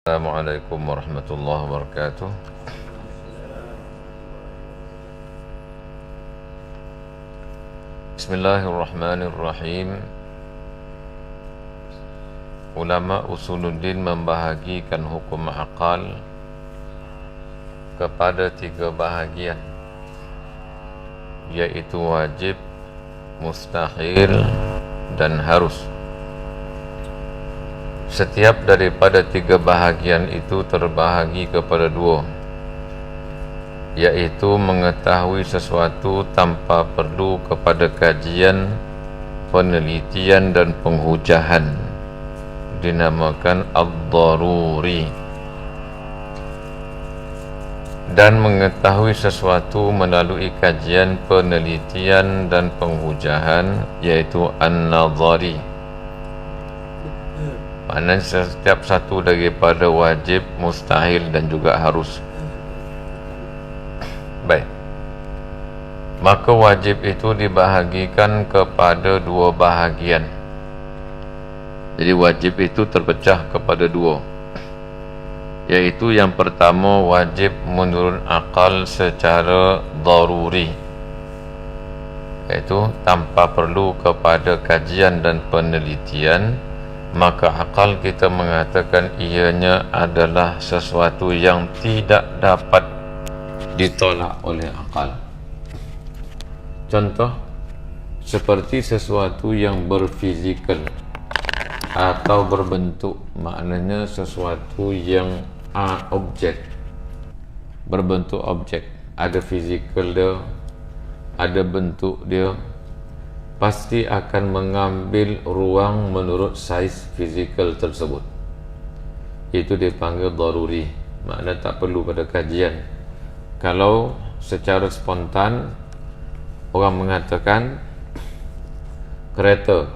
Assalamualaikum warahmatullahi wabarakatuh. Bismillahirrahmanirrahim. Ulama usuluddin membahagikan hukum akal kepada 3 bahagian, yaitu wajib, mustahil, dan harus. Setiap daripada 3 bahagian itu terbahagi kepada 2, yaitu mengetahui sesuatu tanpa perlu kepada kajian, penelitian dan penghujahan, dinamakan ad-daruri, dan mengetahui sesuatu melalui kajian, penelitian dan penghujahan, yaitu an-nazari. Maknanya setiap satu daripada wajib, mustahil dan juga harus. Baik, maka wajib itu dibahagikan kepada 2 bahagian. Jadi wajib itu terpecah kepada 2, yaitu yang pertama wajib menurut akal secara daruri, yaitu tanpa perlu kepada kajian dan penelitian. Maka akal kita mengatakan ianya adalah sesuatu yang tidak dapat ditolak oleh akal. Contoh, seperti sesuatu yang berfizikal atau berbentuk, maknanya sesuatu yang objek, berbentuk objek, ada fizikal dia, ada bentuk dia, pasti akan mengambil ruang menurut saiz fizikal tersebut. Itu dipanggil daruri, makna tak perlu pada kajian. Kalau secara spontan orang mengatakan kereta,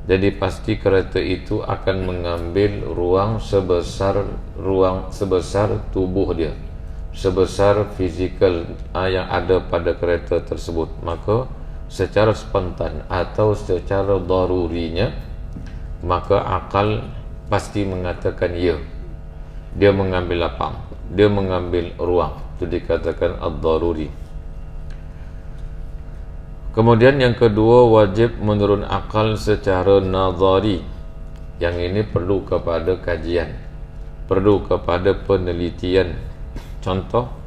jadi pasti kereta itu akan mengambil ruang sebesar tubuh dia, sebesar fizikal yang ada pada kereta tersebut. Maka secara spontan atau secara darurinya, maka akal pasti mengatakan ya, dia mengambil lapang, dia mengambil ruang. Itu dikatakan ad-daruri. Kemudian yang kedua, wajib menurut akal secara nazari. Yang ini perlu kepada kajian, perlu kepada penelitian. Contoh,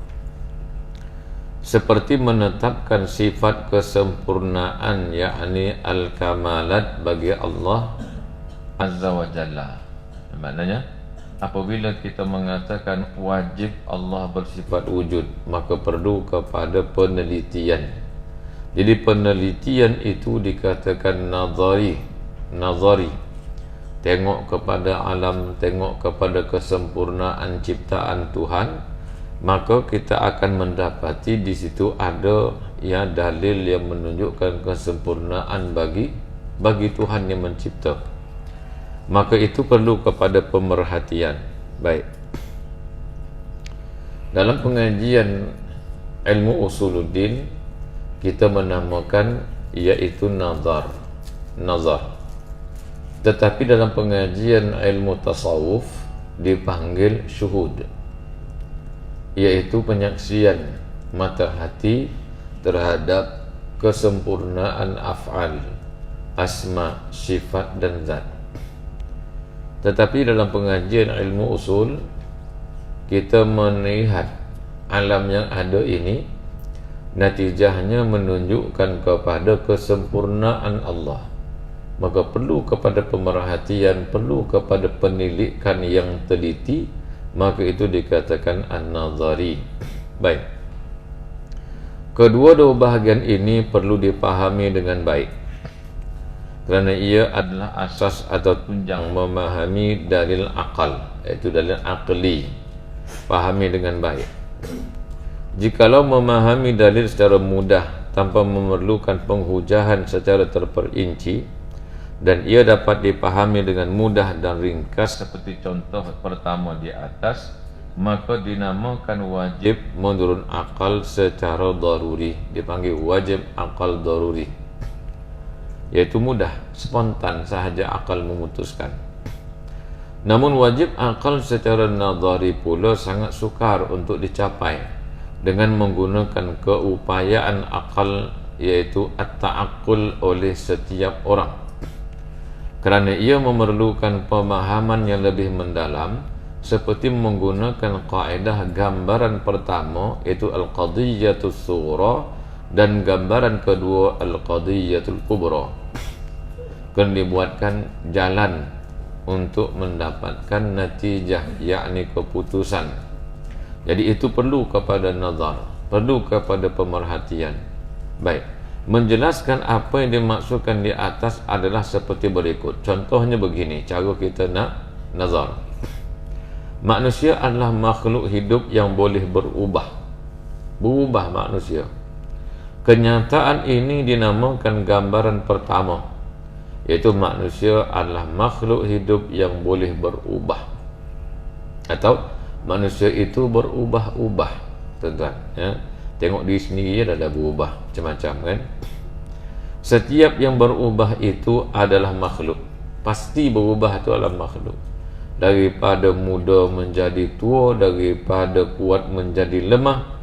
seperti menetapkan sifat kesempurnaan, yakni al-kamalat bagi Allah Azza wa Jalla. Maknanya apabila kita mengatakan wajib Allah bersifat wujud, maka perlu kepada penelitian. Jadi penelitian itu dikatakan nazari. Tengok kepada alam, tengok kepada kesempurnaan ciptaan Tuhan, maka kita akan mendapati di situ ada dalil yang menunjukkan kesempurnaan bagi Tuhan yang mencipta. Maka itu perlu kepada pemerhatian. Baik, dalam pengajian ilmu usuluddin kita menamakan iaitu nazar. Tetapi dalam pengajian ilmu tasawuf dipanggil syuhud, yaitu penyaksian mata hati terhadap kesempurnaan af'al, asma, sifat dan zat. Tetapi dalam pengajian ilmu usul kita melihat alam yang ada ini natijahnya menunjukkan kepada kesempurnaan Allah. Maka perlu kepada pemerhatian, perlu kepada penilikan yang teliti, maka itu dikatakan an-nazari. Baik, kedua-dua bahagian ini perlu dipahami dengan baik, kerana ia adalah asas atau tunjang memahami dalil akal, iaitu dalil akli. Pahami dengan baik. Jikalau memahami dalil secara mudah tanpa memerlukan penghujahan secara terperinci, dan ia dapat dipahami dengan mudah dan ringkas seperti contoh pertama di atas, maka dinamakan wajib menurut akal secara daruri. Dipanggil wajib akal daruri, yaitu mudah, spontan sahaja akal memutuskan. Namun wajib akal secara nazari pula sangat sukar untuk dicapai dengan menggunakan keupayaan akal, iaitu at-ta'aqqul oleh setiap orang, kerana ia memerlukan pemahaman yang lebih mendalam, seperti menggunakan kaedah gambaran pertama iaitu al-qadhiyatus sughra dan gambaran kedua al-qadhiyatul kubra. Kena dibuatkan jalan untuk mendapatkan natijah, yakni keputusan. Jadi itu perlu kepada nazar, perlu kepada pemerhatian. Baik, menjelaskan apa yang dimaksudkan di atas adalah seperti berikut. Contohnya begini, cara kita nak nazar. Manusia adalah makhluk hidup yang boleh berubah manusia. Kenyataan ini dinamakan gambaran pertama, iaitu manusia adalah makhluk hidup yang boleh berubah, atau manusia itu berubah-ubah, tuan-tuan, ya. Tengok diri sendiri dah berubah macam-macam, kan. Setiap yang berubah itu adalah makhluk, pasti berubah itu adalah makhluk. Daripada muda menjadi tua, daripada kuat menjadi lemah,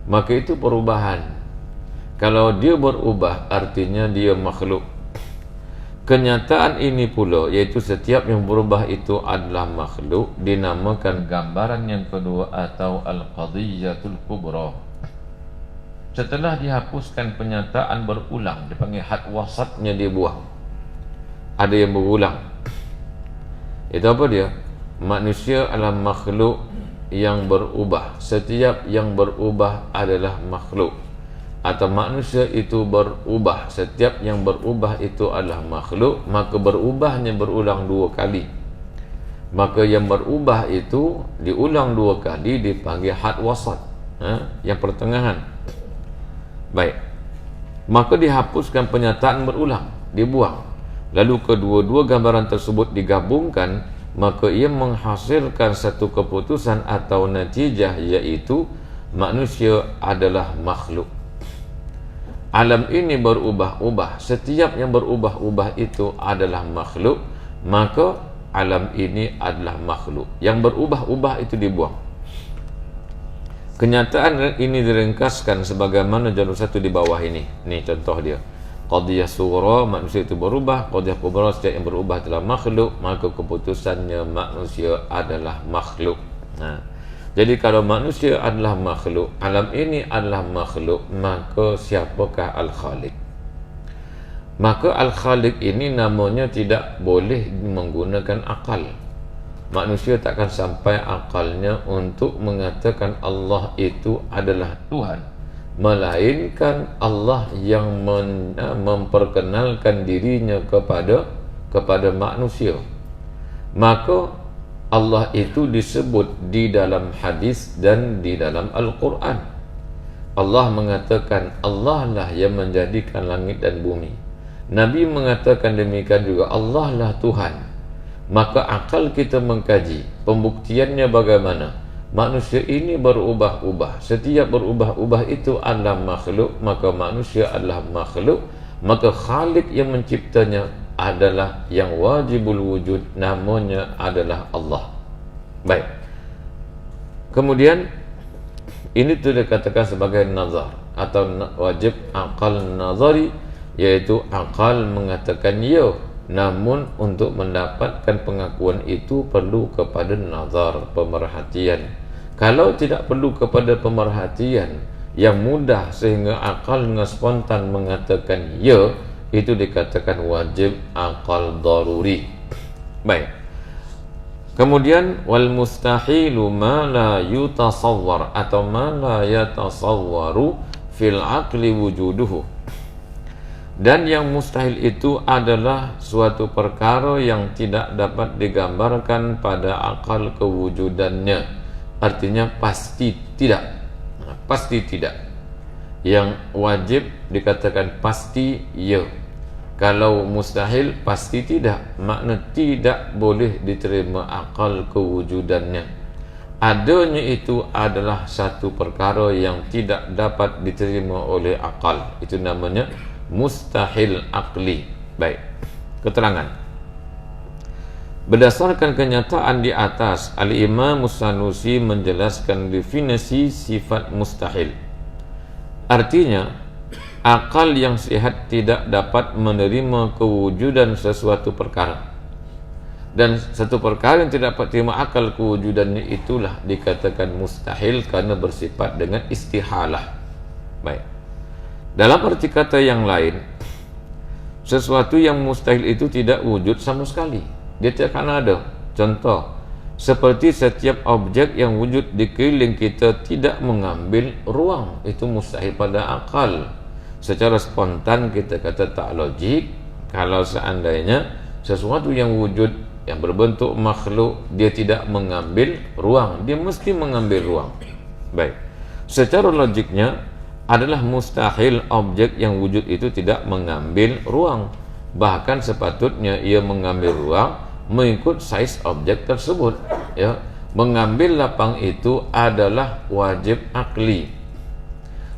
maka itu perubahan. Kalau dia berubah, artinya dia makhluk. Kenyataan ini pula, iaitu setiap yang berubah itu adalah makhluk, dinamakan gambaran yang kedua atau al-qadhiyatul kubra. Setelah dihapuskan penyataan berulang, dipanggil had wasatnya dibuang. Ada yang berulang. Itu apa dia? Manusia adalah makhluk yang berubah. Setiap yang berubah adalah makhluk. Atau manusia itu berubah. Setiap yang berubah itu adalah makhluk, maka berubahnya berulang 2 kali. Maka yang berubah itu diulang 2 kali dipanggil had wasat, yang pertengahan. Baik, maka dihapuskan penyataan berulang, dibuang. Lalu kedua-dua gambaran tersebut digabungkan, maka ia menghasilkan satu keputusan atau natijah, iaitu manusia adalah makhluk. Alam ini berubah-ubah. Setiap yang berubah-ubah itu adalah makhluk, maka alam ini adalah makhluk. Yang berubah-ubah itu dibuang. Kenyataan ini diringkaskan sebagaimana jalur satu di bawah ini. Ini contoh dia. Qadhiyah sughra, manusia itu berubah. Qadhiyah kubra, setiap yang berubah adalah makhluk, maka keputusannya manusia adalah makhluk. Jadi kalau manusia adalah makhluk, alam ini adalah makhluk, maka siapakah Al-Khaliq? Maka Al-Khaliq ini namanya tidak boleh menggunakan akal. Manusia takkan sampai akalnya untuk mengatakan Allah itu adalah Tuhan, melainkan Allah yang memperkenalkan dirinya kepada manusia. Maka Allah itu disebut di dalam hadis dan di dalam Al-Quran. Allah mengatakan Allah lah yang menjadikan langit dan bumi. Nabi mengatakan demikian juga, Allah lah Tuhan. Maka akal kita mengkaji pembuktiannya bagaimana. Manusia ini berubah-ubah. Setiap berubah-ubah itu adalah makhluk, maka manusia adalah makhluk. Maka Khalik yang menciptanya adalah yang wajibul wujud, namanya adalah Allah. Baik. Kemudian ini tu dikatakan sebagai nazar atau wajib akal nazari, iaitu akal mengatakan ya, namun untuk mendapatkan pengakuan itu perlu kepada nazar, pemerhatian. Kalau tidak perlu kepada pemerhatian yang mudah sehingga akal dengan spontan mengatakan ya, itu dikatakan wajib akal daruri. Baik. Kemudian wal mustahilu ma la yutasawwar atau ma la yatasawwaru fil aqli wujuduhu. Dan yang mustahil itu adalah suatu perkara yang tidak dapat digambarkan pada akal kewujudannya. Artinya pasti tidak. Pasti tidak. Yang wajib dikatakan pasti ya. Kalau mustahil pasti tidak. Makna tidak boleh diterima akal kewujudannya. Adanya itu adalah satu perkara yang tidak dapat diterima oleh akal. Itu namanya mustahil akli. Baik, keterangan. Berdasarkan kenyataan di atas, Al-Imam Sanusi menjelaskan definisi sifat mustahil. Artinya, akal yang sihat tidak dapat menerima kewujudan sesuatu perkara. Dan satu perkara yang tidak dapat terima akal kewujudannya itulah dikatakan mustahil karena bersifat dengan istihalah. Baik. Dalam arti kata yang lain, sesuatu yang mustahil itu tidak wujud sama sekali. Dia tidak akan ada. Contoh, seperti setiap objek yang wujud di keliling kita tidak mengambil ruang. Itu mustahil pada akal. Secara spontan kita kata tak logik. Kalau seandainya sesuatu yang wujud, yang berbentuk makhluk, dia tidak mengambil ruang, dia mesti mengambil ruang. Baik. Secara logiknya adalah mustahil objek yang wujud itu tidak mengambil ruang. Bahkan sepatutnya ia mengambil ruang mengikut saiz objek tersebut. Ya, mengambil lapang itu adalah wajib akli.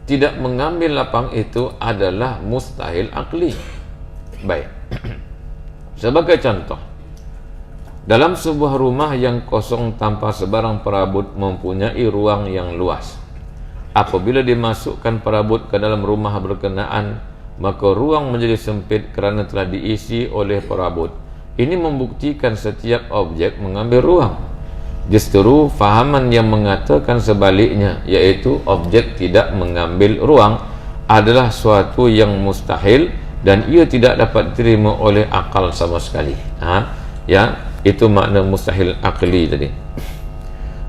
Tidak mengambil lapang itu adalah mustahil akli. Baik. Sebagai contoh, dalam sebuah rumah yang kosong tanpa sebarang perabot mempunyai ruang yang luas. Apabila dimasukkan perabot ke dalam rumah berkenaan, maka ruang menjadi sempit kerana telah diisi oleh perabot. Ini membuktikan setiap objek mengambil ruang. Justru fahaman yang mengatakan sebaliknya, iaitu objek tidak mengambil ruang, adalah suatu yang mustahil dan ia tidak dapat diterima oleh akal sama sekali. Itu makna mustahil akli tadi.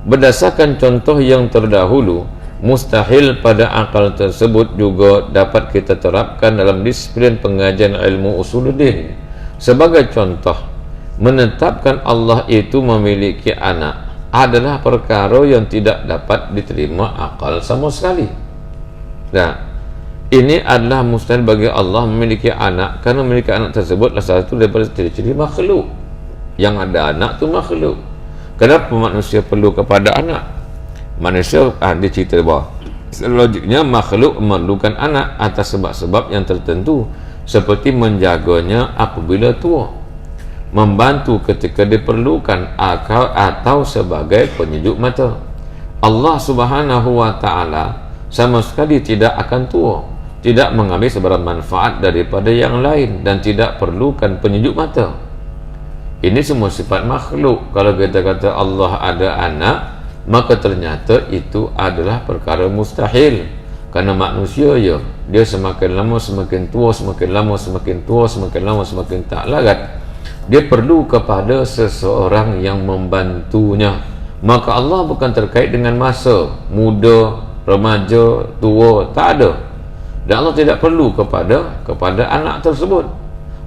Berdasarkan contoh yang terdahulu, mustahil pada akal tersebut juga dapat kita terapkan dalam disiplin pengajian ilmu usuluddin. Sebagai contoh, menetapkan Allah itu memiliki anak adalah perkara yang tidak dapat diterima akal sama sekali. Nah, ini adalah mustahil bagi Allah memiliki anak, karena memiliki anak tersebutlah satu daripada ciri-ciri makhluk. Yang ada anak tu makhluk. Kenapa manusia perlu kepada anak? Manusia dia cerita bahawa logiknya makhluk memerlukan anak atas sebab-sebab yang tertentu, seperti menjaganya apabila tua, membantu ketika diperlukan, atau sebagai penyejuk mata. Allah Subhanahu wa ta'ala sama sekali tidak akan tua, tidak mengambil sebarang manfaat daripada yang lain, dan tidak perlukan penyejuk mata. Ini semua sifat makhluk. Kalau kita kata Allah ada anak, maka ternyata itu adalah perkara mustahil. Karena manusia dia semakin lama semakin tua, semakin lama semakin tua, semakin lama semakin tak larat. Dia perlu kepada seseorang yang membantunya. Maka Allah bukan terkait dengan masa, muda, remaja, tua, tak ada. Dan Allah tidak perlu kepada anak tersebut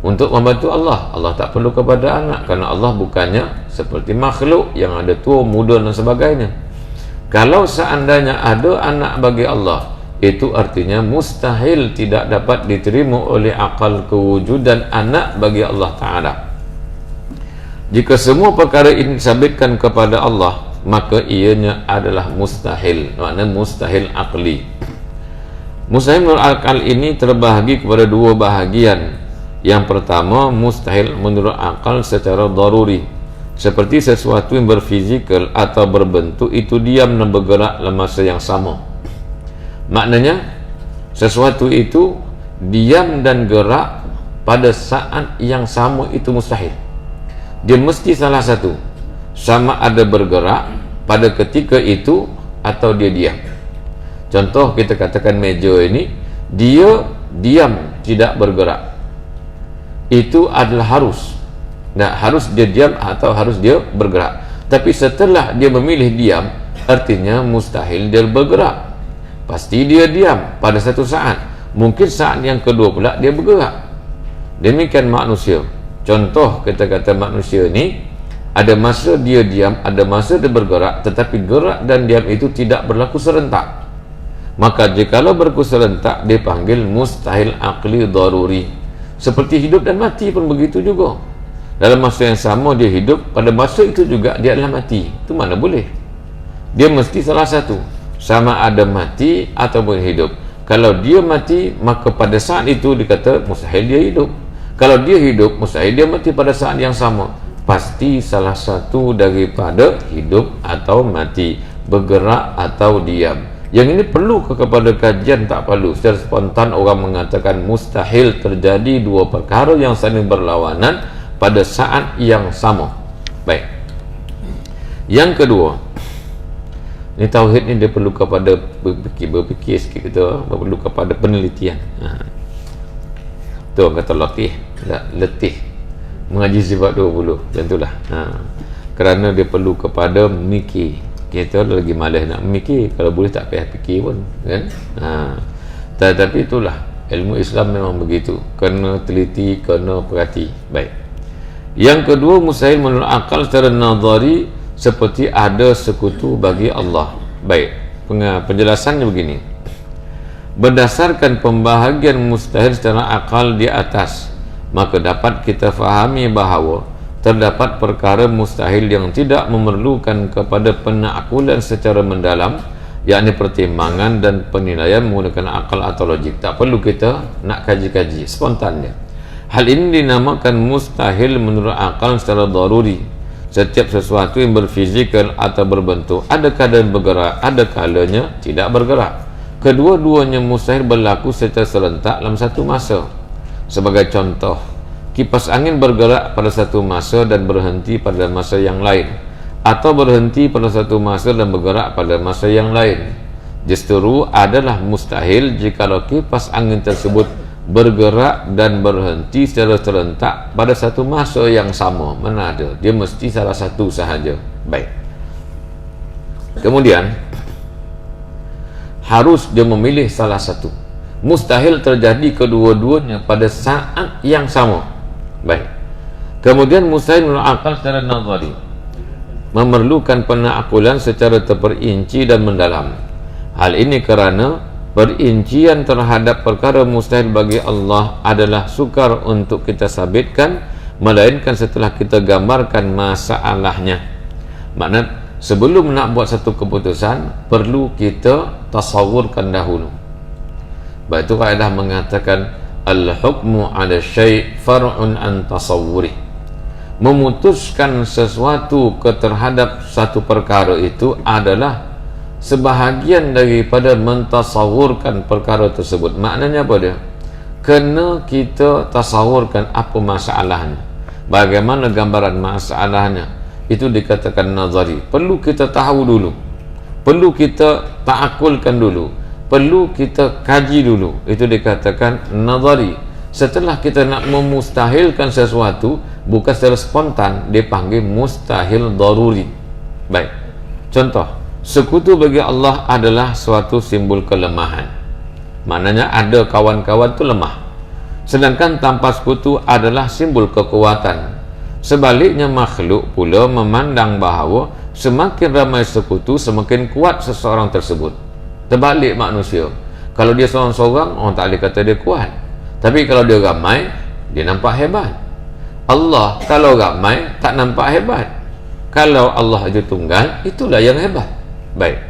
untuk membantu Allah. Allah tak perlu kepada anak, kerana Allah bukannya seperti makhluk yang ada tua, muda dan sebagainya. Kalau seandainya ada anak bagi Allah, itu artinya mustahil, tidak dapat diterima oleh akal kewujudan anak bagi Allah Ta'ala. Jika semua perkara ini disabitkan kepada Allah, maka ianya adalah mustahil, maknanya mustahil akli. Mustahil menurut akal ini terbahagi kepada dua bahagian. Yang pertama, mustahil menurut akal secara daruri, seperti sesuatu yang berfizikal atau berbentuk itu diam dan bergerak dalam masa yang sama. Maknanya, sesuatu itu diam dan gerak pada saat yang sama, itu mustahil. Dia mesti salah satu, sama ada bergerak pada ketika itu atau dia diam. Contoh, kita katakan meja ini, dia diam, tidak bergerak. Itu adalah harus. Nah, harus dia diam atau harus dia bergerak. Tapi setelah dia memilih diam, artinya mustahil dia bergerak. Pasti dia diam pada satu saat. Mungkin saat yang kedua pula dia bergerak. Demikian manusia. Contoh, kita kata manusia ini ada masa dia diam, ada masa dia bergerak, tetapi gerak dan diam itu tidak berlaku serentak. Maka jikalau berlaku serentak, dipanggil mustahil akli daruri. Seperti hidup dan mati pun begitu juga. Dalam masa yang sama dia hidup, pada masa itu juga dia adalah mati. Itu mana boleh? Dia mesti salah satu, sama ada mati ataupun hidup. Kalau dia mati, maka pada saat itu dikata mustahil dia hidup. Kalau dia hidup, mustahil dia mati pada saat yang sama. pasti salah satu daripada hidup atau mati, bergerak atau diam. Yang ini perlu kepada kajian, tak perlu secara spontan orang mengatakan mustahil terjadi dua perkara yang saling berlawanan pada saat yang sama. Baik. Yang kedua, ni tauhid ni dia perlu kepada berfikir sikit kita, perlu kepada penelitian. Tu kata letih, letih mengaji sifat 20, macam itulah. Kerana dia perlu kepada mikir. Kita lagi malas nak mikir, kalau boleh tak payah fikir pun, kan? Tetapi itulah ilmu Islam memang begitu, kena teliti, kena perhati. Baik. Yang kedua, mustahil menurut akal secara nazari, seperti ada sekutu bagi Allah. Baik, penjelasannya begini. Berdasarkan pembahagian mustahil secara akal di atas, maka dapat kita fahami bahawa terdapat perkara mustahil yang tidak memerlukan kepada penaklukan secara mendalam, yakni pertimbangan dan penilaian menggunakan akal atau logik. Tak perlu kita nak kaji-kaji, spontan dia. Hal ini dinamakan mustahil menurut akal secara daruri. Setiap sesuatu yang berfizikal atau berbentuk, ada kadang bergerak, ada kalanya tidak bergerak. Kedua-duanya mustahil berlaku secara serentak dalam satu masa. Sebagai contoh, kipas angin bergerak pada satu masa dan berhenti pada masa yang lain, atau berhenti pada satu masa dan bergerak pada masa yang lain. Justru adalah mustahil jikalau kipas angin tersebut bergerak dan berhenti secara serentak pada satu masa yang sama. Mana ada? Dia mesti salah satu sahaja. Baik. Kemudian harus dia memilih salah satu. Mustahil terjadi kedua-duanya pada saat yang sama. Baik. Kemudian mustahil menurut akal secara nazari, memerlukan penaklukan secara terperinci dan mendalam. Hal ini kerana perincian terhadap perkara mustahil bagi Allah adalah sukar untuk kita sabitkan, melainkan setelah kita gambarkan masalahnya. Maknanya sebelum nak buat satu keputusan, perlu kita tasawurkan dahulu. Baik, itu kaedah mengatakan al-hukmu ala syai' far'un an tasawwuri. Memutuskan sesuatu terhadap satu perkara itu adalah sebahagian daripada mentasawurkan perkara tersebut. Maknanya apa dia? Kena kita tasawurkan apa masalahnya, bagaimana gambaran masalahnya. Itu dikatakan nazari. Perlu kita tahu dulu, perlu kita ta'akulkan dulu, perlu kita kaji dulu. Itu dikatakan nazari. Setelah kita nak memustahilkan sesuatu, bukan secara spontan, dipanggil mustahil daruri. Baik, contoh, sekutu bagi Allah adalah suatu simbol kelemahan. Maknanya ada kawan-kawan tu lemah, sedangkan tanpa sekutu adalah simbol kekuatan. Sebaliknya makhluk pula memandang bahawa semakin ramai sekutu, semakin kuat seseorang tersebut. Terbalik manusia, kalau dia seorang-seorang, orang tak boleh kata dia kuat. Tapi kalau dia ramai, dia nampak hebat. Allah kalau ramai, tak nampak hebat. Kalau Allah itu tunggal, itulah yang hebat. Baik.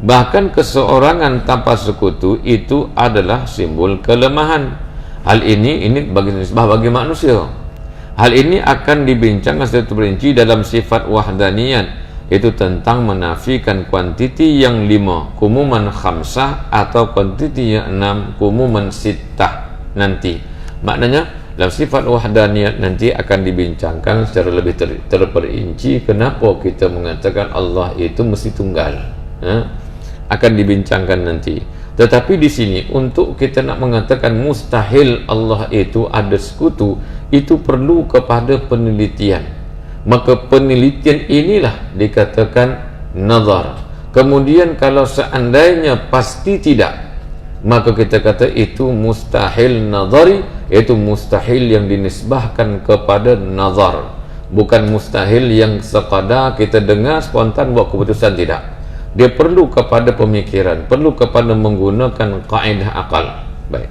Bahkan keseorangan tanpa sekutu itu adalah simbol kelemahan. Hal ini bagi nisbah bagi manusia. Hal ini akan dibincangkan secara terperinci dalam sifat wahdaniyat, itu tentang menafikan kuantiti yang 5 kumuman khamsah atau kuantiti yang 6 kumuman sittah nanti. Maknanya dalam sifat wahdaniyat nanti akan dibincangkan secara lebih terperinci kenapa kita mengatakan Allah itu mesti tunggal. Akan dibincangkan nanti. Tetapi di sini untuk kita nak mengatakan mustahil Allah itu ada sekutu, itu perlu kepada penelitian. Maka penelitian inilah dikatakan nazar. Kemudian kalau seandainya pasti tidak, maka kita kata itu mustahil nazari, iaitu mustahil yang dinisbahkan kepada nazar, bukan mustahil yang sekadar kita dengar spontan buat keputusan. Tidak, dia perlu kepada pemikiran, perlu kepada menggunakan kaedah akal. Baik,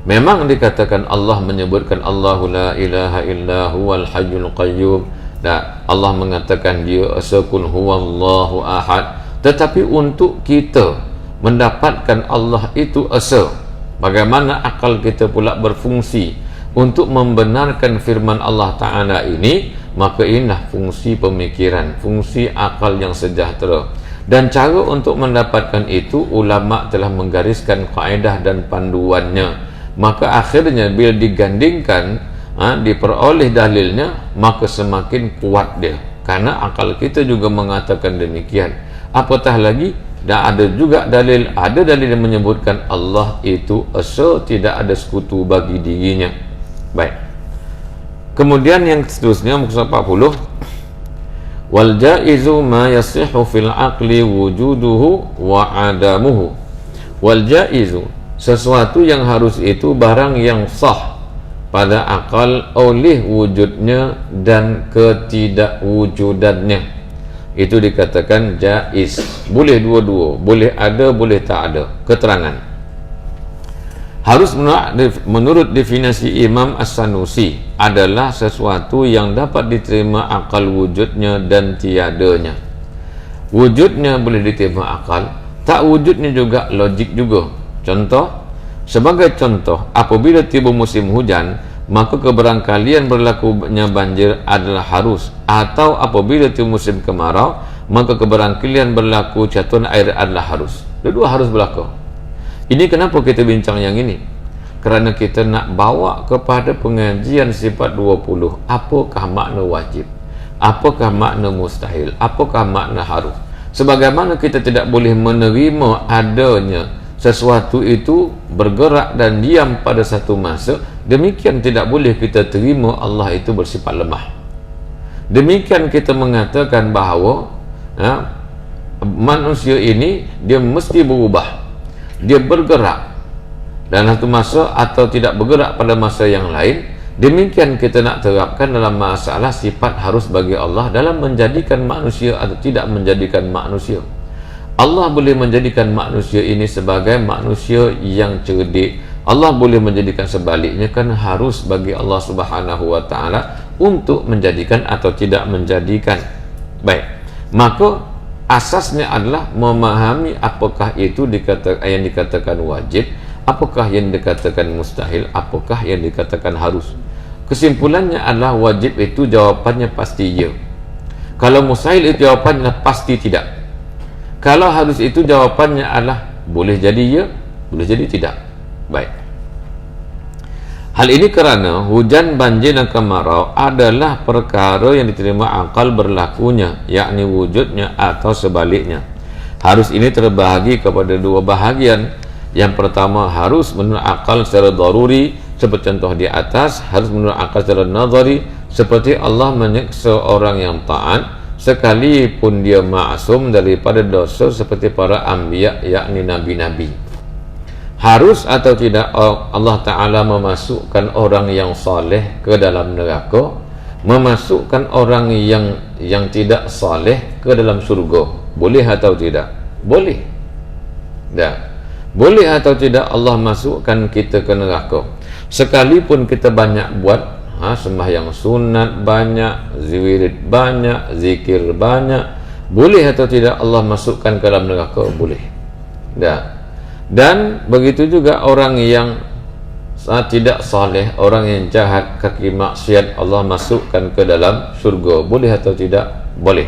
memang dikatakan Allah menyebutkan Allahu la ilaha illa huwal hayyul qayyum, dan Allah mengatakan dia asakun huwallahu ahad. Tetapi untuk kita mendapatkan Allah itu asa, bagaimana akal kita pula berfungsi, untuk membenarkan firman Allah Ta'ala ini, maka inilah fungsi pemikiran, fungsi akal yang sejahtera. Dan cara untuk mendapatkan itu, ulama telah menggariskan kaedah dan panduannya. Maka akhirnya bila digandingkan, diperoleh dalilnya, maka semakin kuat dia, karena akal kita juga mengatakan demikian. Apatah lagi, dan ada juga dalil, ada dalil yang menyebutkan Allah itu esa, tidak ada sekutu bagi dirinya. Baik. Kemudian yang seterusnya, muka 40, wal jaizu ma yasihu fil aqli wujuduhu wa adamuhu. Wal jaizu, sesuatu yang harus itu barang yang sah pada akal oleh wujudnya dan ketidakwujudannya. Itu dikatakan jaiz. Boleh dua-dua, boleh ada, boleh tak ada keterangan. Harus menurut definisi Imam As-Sanusi adalah sesuatu yang dapat diterima akal wujudnya dan tiadanya. Wujudnya boleh diterima akal, tak wujudnya juga logik juga. Contoh, sebagai contoh, apabila tiba musim hujan, maka keberangkalian berlakunya banjir adalah harus. Atau apabila tiba musim kemarau, maka keberangkalian berlaku jatuhan air adalah harus. Dua-dua harus berlaku. Ini kenapa kita bincang yang ini? Kerana kita nak bawa kepada pengajian sifat 20. Apakah makna wajib? Apakah makna mustahil? Apakah makna harus? Sebagaimana kita tidak boleh menerima adanya sesuatu itu bergerak dan diam pada satu masa, demikian tidak boleh kita terima Allah itu bersifat lemah. Demikian kita mengatakan bahawa manusia ini dia mesti berubah, dia bergerak dan satu masa atau tidak bergerak pada masa yang lain. Demikian kita nak terapkan dalam masalah sifat harus bagi Allah dalam menjadikan manusia atau tidak menjadikan manusia. Allah boleh menjadikan manusia ini sebagai manusia yang cerdik. Allah boleh menjadikan sebaliknya, kan harus bagi Allah Subhanahu wa taala untuk menjadikan atau tidak menjadikan. Baik. Maka asasnya adalah memahami apakah itu yang dikatakan wajib, apakah yang dikatakan mustahil, apakah yang dikatakan harus. Kesimpulannya adalah wajib itu jawapannya pasti ya. Kalau mustahil itu jawapannya pasti tidak. Kalau harus itu jawapannya adalah boleh jadi ya, boleh jadi tidak. Baik. Hal ini kerana hujan, banjir dan kemarau adalah perkara yang diterima akal berlakunya, yakni wujudnya atau sebaliknya. Harus ini terbahagi kepada dua bahagian. Yang pertama, harus menurut akal secara daruri, seperti contoh di atas. Harus menurut akal secara nazari, seperti Allah menyeksa orang yang taat sekalipun dia maksum daripada dosa seperti para anbiya, yakni nabi-nabi. Harus atau tidak Allah Ta'ala memasukkan orang yang saleh ke dalam neraka, memasukkan orang yang tidak saleh ke dalam surga. Boleh atau tidak? Boleh. Dah. Boleh atau tidak Allah masukkan kita ke neraka? Sekalipun kita banyak buat sembahyang sunat banyak, ziwirid banyak, zikir banyak, boleh atau tidak Allah masukkan ke dalam neraka? Boleh. Dah. Dan begitu juga orang yang tidak saleh, orang yang jahat, kaki maksiat, Allah masukkan ke dalam surga. Boleh atau tidak? Boleh.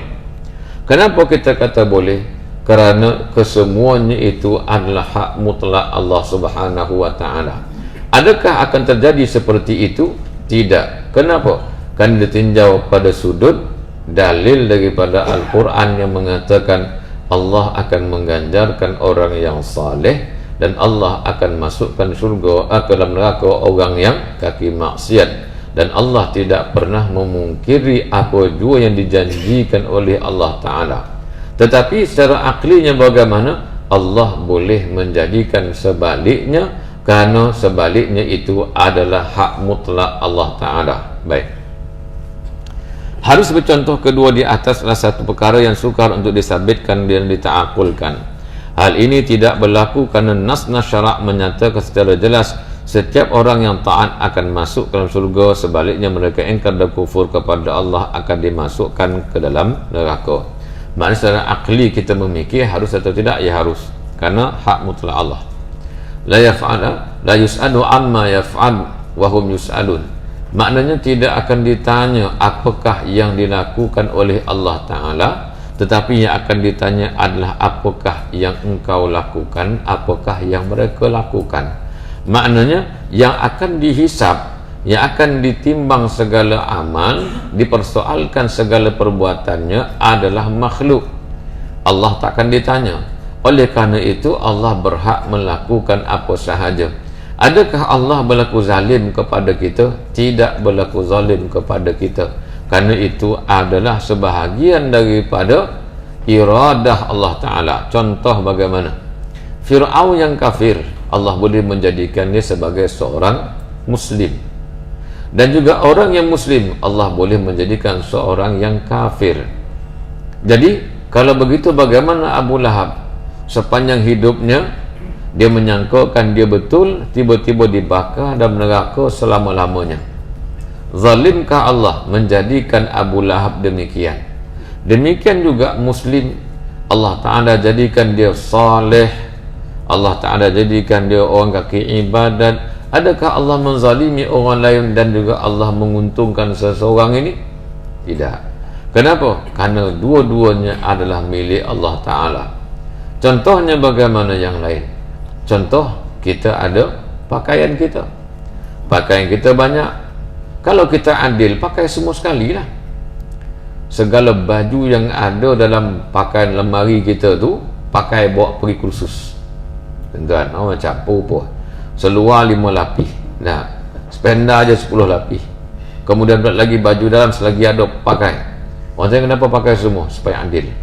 Kenapa kita kata boleh? Kerana kesemuanya itu adalah hak mutlak Allah Subhanahu wa taala. Adakah akan terjadi seperti itu? Tidak. Kenapa? Kan ditinjau pada sudut dalil daripada Al-Quran yang mengatakan Allah akan mengganjarkan orang yang saleh dan Allah akan masukkan syurga ke dalam neraka orang yang kaki maksiat. Dan Allah tidak pernah memungkiri apa jua yang dijanjikan oleh Allah Ta'ala. Tetapi secara aklinya bagaimana? Allah boleh menjadikan sebaliknya, kerana sebaliknya itu adalah hak mutlak Allah Ta'ala. Baik. Harus bercontoh kedua di atas adalah satu perkara yang sukar untuk disabitkan dan ditaakulkan. Hal ini tidak berlaku kerana nas-nas syarak menyatakan secara jelas setiap orang yang taat akan masuk ke dalam surga, sebaliknya mereka ingkar dan kufur kepada Allah akan dimasukkan ke dalam neraka. Maknanya secara akli kita memikir harus atau tidak? Ya harus, kerana hak mutlak Allah. La yus'alu amma yaf'al wahum yus'alun. Maknanya tidak akan ditanya apakah yang dilakukan oleh Allah Ta'ala, tetapi yang akan ditanya adalah apakah yang engkau lakukan, apakah yang mereka lakukan. Maknanya yang akan dihisab, yang akan ditimbang segala amal, dipersoalkan segala perbuatannya adalah makhluk. Allah takkan ditanya. Oleh kerana itu Allah berhak melakukan apa sahaja. Adakah Allah berlaku zalim kepada kita? Tidak berlaku zalim kepada kita. Kerana itu adalah sebahagian daripada iradah Allah Ta'ala. Contoh bagaimana? Fir'aun yang kafir, Allah boleh menjadikan dia sebagai seorang Muslim. Dan juga orang yang Muslim, Allah boleh menjadikan seorang yang kafir. Jadi, kalau begitu bagaimana Abu Lahab? Sepanjang hidupnya dia menyangkakan dia betul, tiba-tiba dibakar dan neraka selama-lamanya. Zalimkah Allah menjadikan Abu Lahab demikian? Demikian juga Muslim, Allah Ta'ala jadikan dia saleh, Allah Ta'ala jadikan dia orang kaki ibadat. Adakah Allah menzalimi orang lain dan juga Allah menguntungkan seseorang ini? Tidak. Kenapa? Karena dua-duanya adalah milik Allah Ta'ala. Contohnya bagaimana yang lain? Contoh, kita ada pakaian kita. Pakaian kita banyak. Kalau kita adil, pakai semua sekali lah. Segala baju yang ada dalam pakaian lemari kita tu, pakai bawa pergi kursus. Tuan-tuan, macam apa? Seluar 5 lapis. Nah, spenda aja 10 lapis. Kemudian lagi baju dalam selagi ada pakai. Orang tanya kenapa pakai semua? Supaya adil.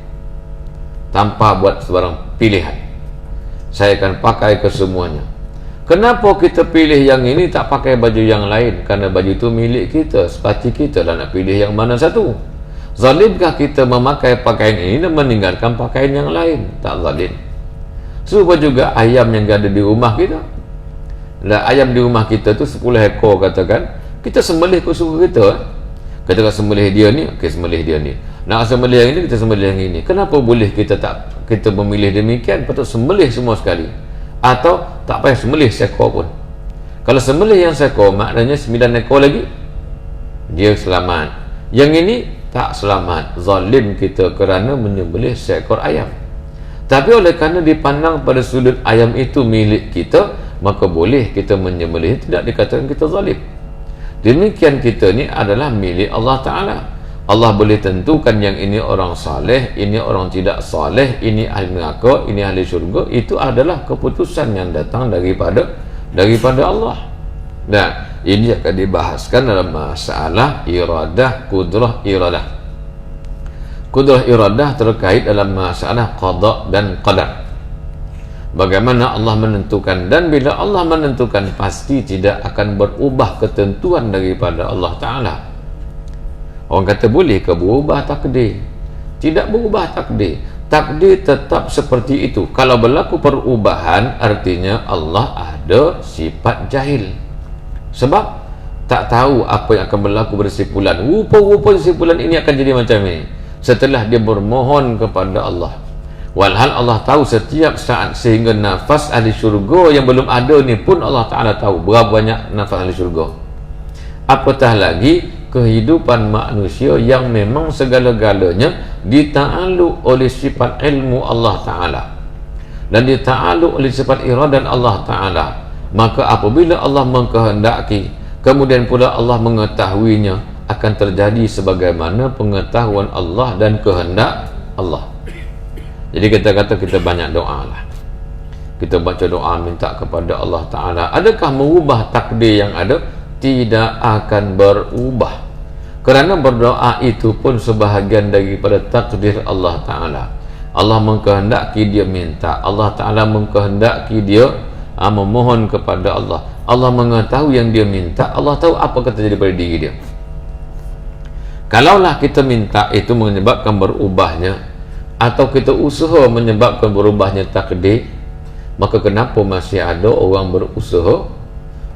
Tanpa buat sebarang pilihan. Saya akan pakai kesemuanya. Kenapa kita pilih yang ini, tak pakai baju yang lain? Karena baju itu milik kita, sepati kita, dan nak pilih yang mana satu? Zalimkah kita memakai pakaian ini dan meninggalkan pakaian yang lain? Tak zalim. Supaya juga ayam yang ada di rumah kita. Lah, ayam di rumah kita tu 10 ekor katakan, kita sembelih ke suku kita. Kita sembelih dia ni, okey, sembelih dia ni. Nak sembelih yang ini, kita sembelih yang ini. Kenapa boleh kita memilih demikian? Patut sembelih semua sekali. Atau tak payah sembelih seekor pun. Kalau sembelih yang seekor, maknanya 9 ekor lagi dia selamat. Yang ini tak selamat. Zalim kita kerana menyembelih seekor ayam. Tapi oleh kerana dipandang pada sudut ayam itu milik kita, maka boleh kita menyembelih, tidak dikatakan kita zalim. Demikian kita ni adalah milik Allah Ta'ala. Allah boleh tentukan yang ini orang saleh, ini orang tidak saleh, ini ahli neraka, ini ahli syurga. Itu adalah keputusan yang datang daripada Allah. Dan ini akan dibahaskan dalam masalah iradah, kudrah, iradah. Kudrah iradah terkait dalam masalah qada dan qadar. Bagaimana Allah menentukan, dan bila Allah menentukan pasti tidak akan berubah ketentuan daripada Allah Ta'ala. Orang kata boleh ke berubah takdir? Tidak berubah takdir. Takdir tetap seperti itu. Kalau berlaku perubahan, artinya Allah ada sifat jahil. Sebab tak tahu apa yang akan berlaku bersimpulan. Rupa-rupa simpulan ini akan jadi macam ini setelah dia bermohon kepada Allah. Walhal Allah tahu setiap saat, sehingga nafas ahli syurga yang belum ada ni pun Allah Ta'ala tahu berapa banyak nafas ahli syurga. Apatah lagi kehidupan manusia yang memang segala-galanya dita'aluk oleh sifat ilmu Allah Ta'ala dan dita'aluk oleh sifat iradan Allah Ta'ala. Maka apabila Allah mengkehendaki, kemudian pula Allah mengetahuinya, akan terjadi sebagaimana pengetahuan Allah dan kehendak Allah. Jadi kita kata kita banyak doa lah. Kita baca doa minta kepada Allah Ta'ala. Adakah mengubah takdir yang ada? Tidak akan berubah. Kerana berdoa itu pun sebahagian daripada takdir Allah Ta'ala. Allah mengkehendaki dia minta, Allah Ta'ala mengkehendaki dia memohon kepada Allah. Allah mengetahui yang dia minta, Allah tahu apa yang terjadi pada diri dia. Kalaulah kita minta itu menyebabkan berubahnya, atau kita usaha menyebabkan berubahnya takdir, maka kenapa masih ada orang berusaha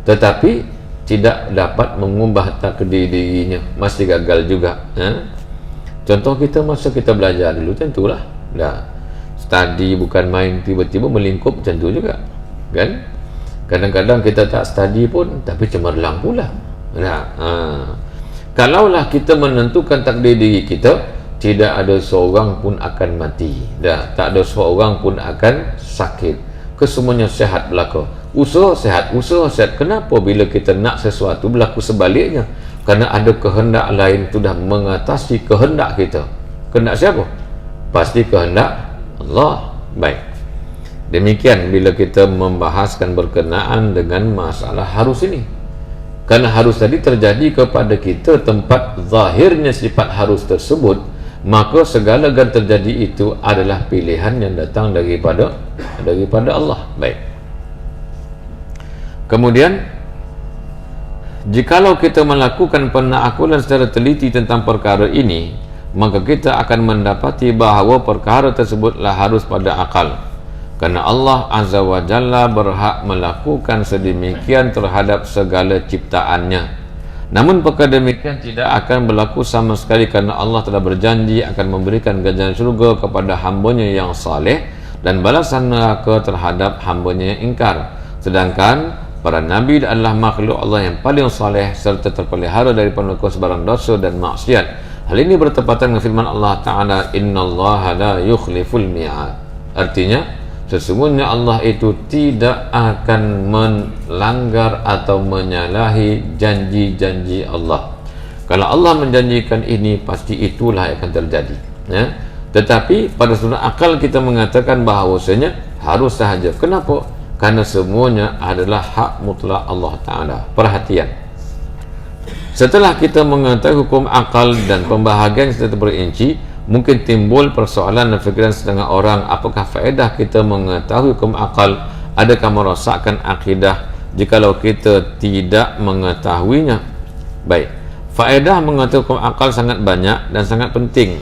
tetapi tidak dapat mengubah takdir dirinya, masih gagal juga. Contoh kita masa kita belajar dulu, tentulah dah study bukan main, tiba-tiba melingkup, macam tu juga kan. Kadang-kadang kita tak study pun tapi cemerlang pula. Kalaulah kita menentukan takdir diri kita, tidak ada seorang pun akan mati, tak ada seorang pun akan sakit, kesemuanya sehat belaka. Usaha sehat. Kenapa bila kita nak sesuatu berlaku sebaliknya? Kerana ada kehendak lain sudah mengatasi kehendak kita. Kehendak siapa? Pasti kehendak Allah. Baik, demikian bila kita membahaskan berkenaan dengan masalah harus ini. Kerana harus tadi terjadi kepada kita tempat zahirnya sifat harus tersebut, maka segala yang terjadi itu adalah pilihan yang datang daripada Allah. Baik. Kemudian, jikalau kita melakukan penaakulan secara teliti tentang perkara ini, maka kita akan mendapati bahawa perkara tersebutlah harus pada akal. Kerana Allah Azza wa Jalla berhak melakukan sedemikian terhadap segala ciptaannya. Namun perkara demikian tidak akan berlaku sama sekali kerana Allah telah berjanji akan memberikan ganjaran syurga kepada hambanya yang saleh dan balasan neraka terhadap hambanya yang ingkar. Sedangkan para nabi adalah makhluk Allah yang paling saleh serta terpelihara daripada sebarang dosa dan maksiat. Hal ini bertepatan dengan firman Allah Ta'ala, innallaha la yukhliful mi'ad. Artinya, sesungguhnya Allah itu tidak akan melanggar atau menyalahi janji-janji Allah. Kalau Allah menjanjikan ini, pasti itulah yang akan terjadi, ya. Tetapi pada sudut akal kita mengatakan bahawasanya harus sahaja. Kenapa? Karena semuanya adalah hak mutlak Allah Ta'ala. Perhatian, setelah kita mengetahui hukum akal dan pembahagian secara terinci, mungkin timbul persoalan dan fikiran setengah orang, apakah faedah kita mengetahui hukum akal? Adakah merosakkan akidah jikalau kita tidak mengetahuinya? Baik, faedah mengetahui hukum akal sangat banyak dan sangat penting.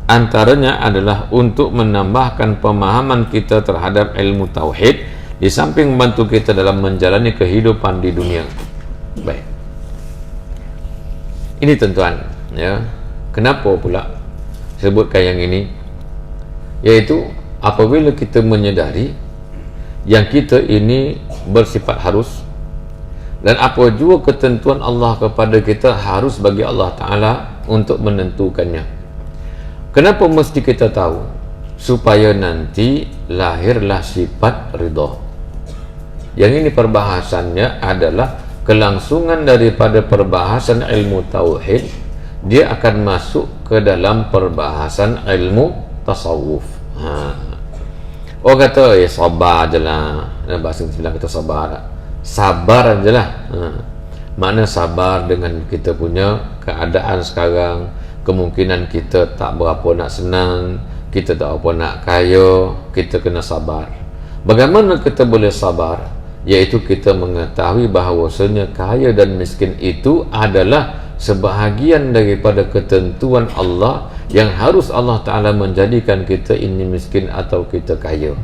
Antaranya adalah untuk menambahkan pemahaman kita terhadap ilmu tauhid, di samping membantu kita dalam menjalani kehidupan di dunia. Baik, ini tentuan, ya. Kenapa pula sebutkan yang ini? Yaitu apabila kita menyedari yang kita ini bersifat harus, dan apa juga ketentuan Allah kepada kita harus bagi Allah Ta'ala untuk menentukannya. Kenapa mesti kita tahu? Supaya nanti lahirlah sifat ridha. Yang ini perbahasannya adalah kelangsungan daripada perbahasan ilmu tauhid, dia akan masuk ke dalam perbahasan ilmu tasawuf. Orang kata sabar je lah, bahasa Inggeris bilang kita sabar je lah. Makna sabar dengan kita punya keadaan sekarang, kemungkinan kita tak berapa nak senang, kita tak berapa nak kaya, kita kena sabar. Bagaimana kita boleh sabar? Iaitu kita mengetahui bahawasanya kaya dan miskin itu adalah sebahagian daripada ketentuan Allah yang harus Allah Ta'ala menjadikan kita ini miskin atau kita kaya.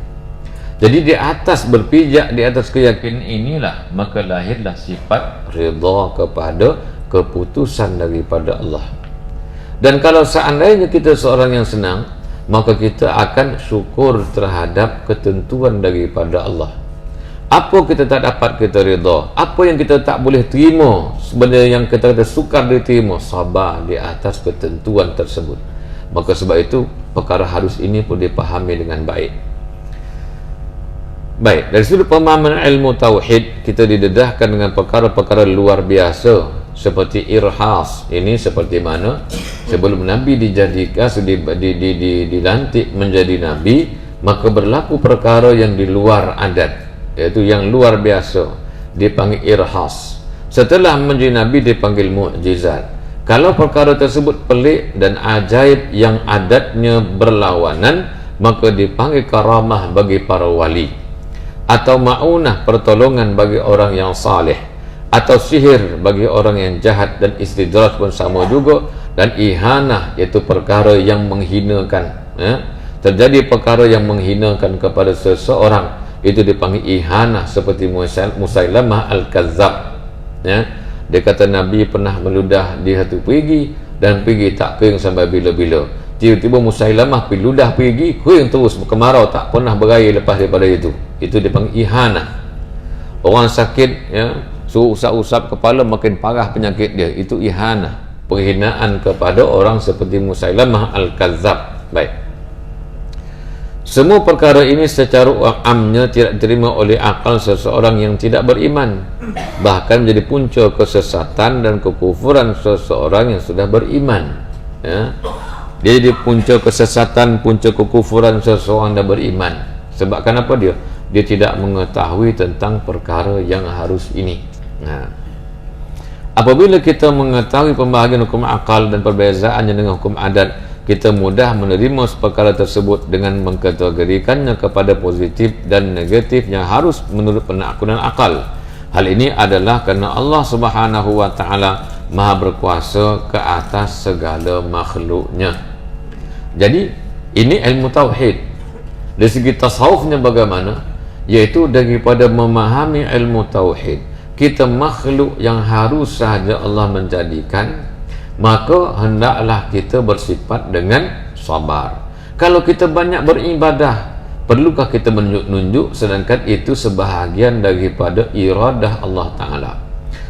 Jadi di atas berpijak, di atas keyakinan inilah maka lahirlah sifat ridha kepada keputusan daripada Allah. Dan kalau seandainya kita seorang yang senang, maka kita akan syukur terhadap ketentuan daripada Allah. Apa kita tak dapat, kita redha. Apa yang kita tak boleh terima, sebenarnya yang kita sukar diterima, sabar di atas ketentuan tersebut. Maka sebab itu perkara harus ini pun dipahami dengan baik. Baik, dari sudut pemahaman ilmu tauhid, kita didedahkan dengan perkara-perkara luar biasa seperti irhas. Ini seperti mana sebelum Nabi dijadikan, dilantik menjadi Nabi, maka berlaku perkara yang di luar adat, iaitu yang luar biasa, dipanggil irhas. Setelah menjadi Nabi dipanggil mukjizat. Kalau perkara tersebut pelik dan ajaib yang adatnya berlawanan, maka dipanggil karamah bagi para wali, atau ma'unah, pertolongan bagi orang yang saleh, atau sihir bagi orang yang jahat, dan istidraj pun sama juga, dan ihanah, iaitu perkara yang menghinakan. Terjadi perkara yang menghinakan kepada seseorang, itu dipanggil ihanah, seperti Musailamah Al-Kazzab, ya. Dia kata Nabi pernah meludah di satu pergi, dan pergi tak kering sampai bila-bila. Tiba-tiba Musailamah pergi ludah pergi, kering terus, kemarau, tak pernah berair lepas daripada itu. Itu dipanggil ihanah. Orang sakit, ya, suruh usap-usap kepala, makin parah penyakit dia. Itu ihanah, penghinaan kepada orang seperti Musailamah Al-Kadzab. Baik. Semua perkara ini secara amnya tidak diterima oleh akal seseorang yang tidak beriman, bahkan menjadi punca kesesatan dan kekufuran seseorang yang sudah beriman, ya. Dia jadi punca kesesatan, punca kekufuran seseorang yang beriman. Sebab kenapa dia? Dia tidak mengetahui tentang perkara yang harus ini. Nah, apabila kita mengetahui pembahagian hukum akal dan perbezaannya dengan hukum adat, kita mudah menerima perkara tersebut dengan mengkategorikannya kepada positif dan negatif yang harus menurut penaklukan akal. Hal ini adalah kerana Allah Subhanahu wa taala Maha berkuasa ke atas segala makhluknya. Jadi ini ilmu tauhid. Dari segi tasawufnya bagaimana? Yaitu daripada memahami ilmu tauhid, kita makhluk yang harus sahaja Allah menjadikan, maka hendaklah kita bersifat dengan sabar. Kalau kita banyak beribadah, perlukah kita menunjuk-nunjuk, sedangkan itu sebahagian daripada iradah Allah Ta'ala.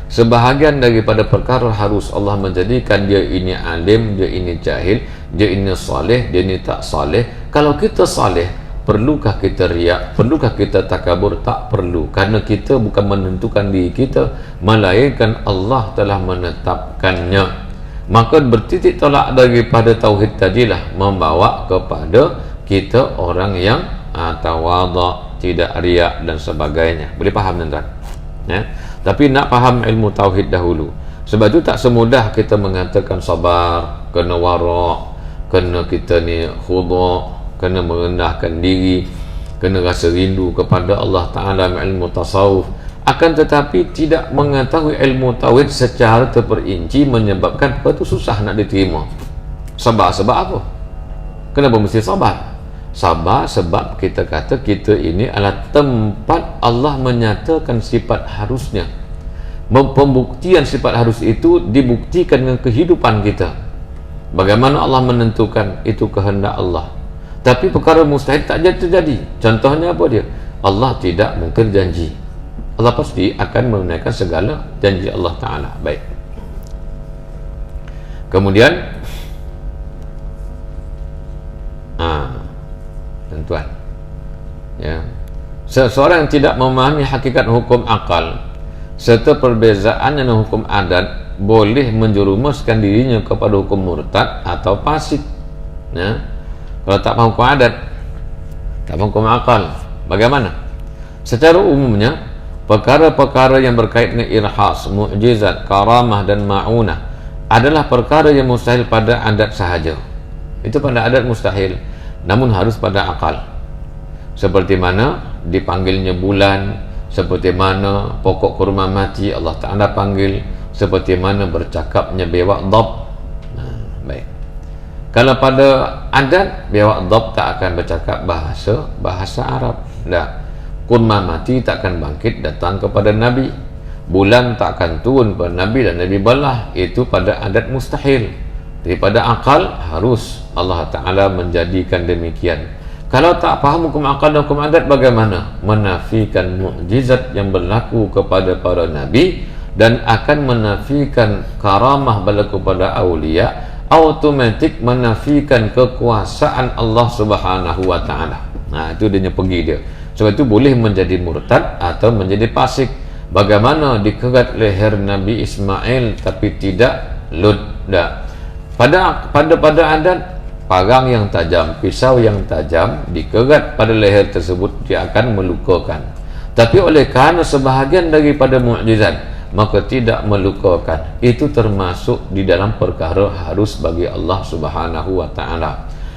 Sebahagian daripada perkara harus Allah menjadikan dia ini alim, dia ini jahil, dia ini saleh, dia ini tak saleh. Kalau kita saleh, perlukah kita riak? Perlukah kita takabur? Tak perlu, kerana kita bukan menentukan diri kita, melainkan Allah telah menetapkannya. Maka bertitik tolak daripada tauhid tadilah membawa kepada kita orang yang tawadha, tidak riak dan sebagainya. Boleh faham tuan-tuan? Ya? Tapi nak faham ilmu tauhid dahulu. Sebab itu tak semudah kita mengatakan sabar, kena wara', kena kita ni khudu', kena merendahkan diri, kena rasa rindu kepada Allah Ta'ala ilmu tasawuf. Akan tetapi tidak mengetahui ilmu tauhid secara terperinci menyebabkan apa itu susah nak diterima. Sabar sebab apa? Kenapa mesti sabar? Sabar sebab kita kata kita ini adalah tempat Allah menyatakan sifat harusnya. Pembuktian sifat harus itu dibuktikan dengan kehidupan kita. Bagaimana Allah menentukan itu kehendak Allah. Tapi perkara mustahil tak terjadi. Contohnya apa dia? Allah tidak mungkir janji. Allah pasti akan menunaikan segala janji Allah Ta'ala. Baik. Kemudian tuan, ya, seseorang yang tidak memahami hakikat hukum akal serta perbezaan dengan hukum adat boleh menjerumuskan dirinya kepada hukum murtad atau fasik. Ya. Kalau tak faham hukum adat, tak faham hukum akal, bagaimana? Secara umumnya, perkara-perkara yang berkait dengan irhas, mukjizat, karamah dan ma'unah adalah perkara yang mustahil pada adat sahaja. Itu pada adat mustahil, namun harus pada akal. Seperti mana dipanggilnya bulan, seperti mana pokok kurma mati Allah Ta'ala panggil, seperti mana bercakapnya bewak dhab. Baik. Kalau pada adat, bewak dhab tak akan bercakap bahasa Arab. Tak. Kurma mati tak akan bangkit datang kepada Nabi. Bulan tak akan turun kepada Nabi dan Nabi balah. Itu pada adat mustahil. Daripada akal harus Allah Ta'ala menjadikan demikian. Kalau tak faham hukum akal dan hukum adat, bagaimana? Menafikan mukjizat yang berlaku kepada para Nabi dan akan menafikan karamah berlaku pada awliya, automatik menafikan kekuasaan Allah Subhanahu wa Ta'ala. Nah, itu dia pergi dia. Sebab itu boleh menjadi murtad atau menjadi fasik. Bagaimana dikerat leher Nabi Ismail tapi tidak ludah. Pada adat, parang yang tajam, pisau yang tajam dikerat pada leher tersebut, dia akan melukakan. Tapi oleh kerana sebahagian daripada mukjizat, maka tidak melukakan. Itu termasuk di dalam perkara harus bagi Allah Subhanahu wa Ta'ala.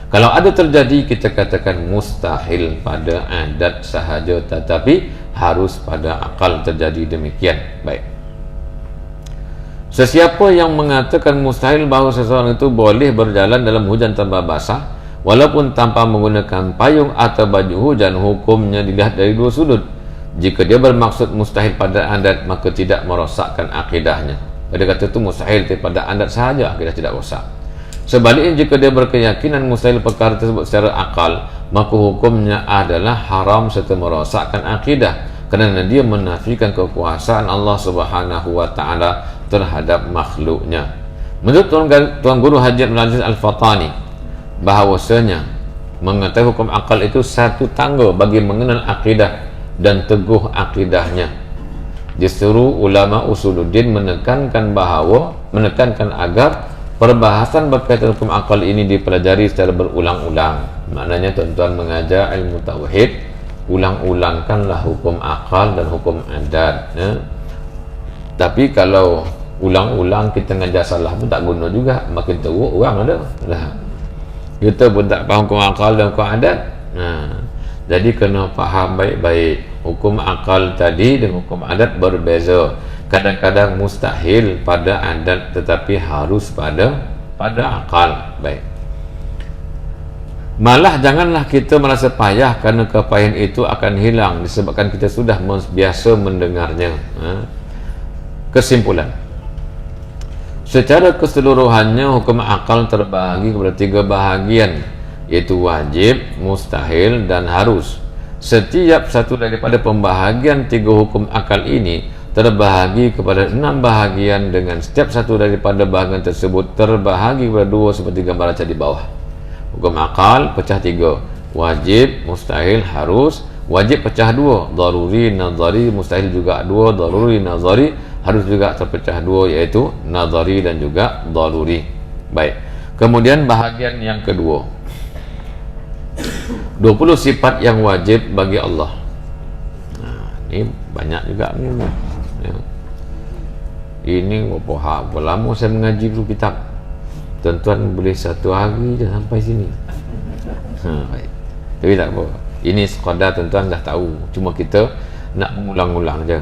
Kalau ada terjadi, kita katakan mustahil pada adat sahaja, tetapi harus pada akal terjadi demikian. Baik. Sesiapa yang mengatakan mustahil bahawa seseorang itu boleh berjalan dalam hujan tanpa basah walaupun tanpa menggunakan payung atau baju hujan, hukumnya dilihat dari dua sudut. Jika dia bermaksud mustahil pada adat, maka tidak merosakkan akidahnya. Dia kata itu mustahil pada adat sahaja, akidah tidak rosak. Sebaliknya, jika dia berkeyakinan mustahil perkara tersebut secara akal, maka hukumnya adalah haram serta merosakkan akidah. kerana dia menafikan kekuasaan Allah Subhanahu wa taala terhadap makhluknya. Menurut Tuan Guru Haji Abdul Aziz Al-Fatani, bahawasanya mengetahui hukum akal itu satu tangga bagi mengenal akidah dan teguh akidahnya. Justru ulama usuluddin menekankan agar perbahasan berkaitan hukum akal ini dipelajari secara berulang-ulang. Maknanya tuan-tuan mengajar ilmu tauhid, ulang-ulangkanlah hukum akal dan hukum adat, ya. Tapi kalau ulang-ulang kita ngajar salah pun tak guna juga, makin teruk orang ada lah. Kita pun tak faham hukum akal dan hukum adat. Jadi kena faham baik-baik hukum akal tadi dan hukum adat berbeza. Kadang-kadang mustahil pada adat tetapi harus pada akal. Baik. Malah janganlah kita merasa payah kerana kepayahan itu akan hilang disebabkan kita sudah biasa mendengarnya. Kesimpulan, secara keseluruhannya hukum akal terbahagi kepada 3 bahagian, iaitu wajib, mustahil dan harus. Setiap satu daripada pembahagian 3 hukum akal ini terbahagi kepada 6 bahagian, dengan setiap satu daripada bahagian tersebut terbahagi kepada 2 seperti gambar baca di bawah. Hukum akal pecah 3, wajib, mustahil, harus. Wajib pecah 2, daruri, nazari. Mustahil juga 2, daruri, nazari. Harus juga terpecah 2, iaitu nazari dan juga daruri. Baik. Kemudian bahagian yang kedua, 20 sifat yang wajib bagi Allah. Ini banyak juga ni. Ya. Ini berapa lama saya mengaji dulu kitab. Tuan-tuan boleh 1 hari je sampai sini. Baik. Tapi tak apa. Ini sekadar tuan-tuan dah tahu. Cuma kita nak mengulang-ulang je.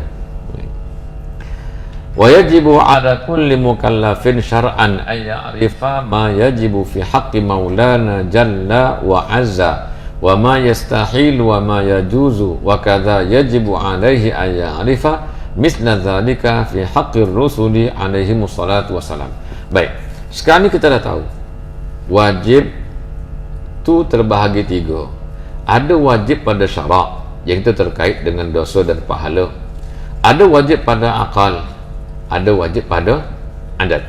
Wa yajibu ala kulli mukallafin syar'an ay ya'rifa ma yajibu fi haqqi maulana jalla wa azza wa ma yastahil wa ma yajuzu wa kadza yajibu alaihi ay ya'rifa misla dzalika fi haqqir rusuli alaihi wassalatu wassalam. Baik. Sekarang ni kita dah tahu wajib tu terbahagi 3. Ada wajib pada syarak yang itu terkait dengan dosa dan pahala. Ada wajib pada akal, ada wajib pada adat.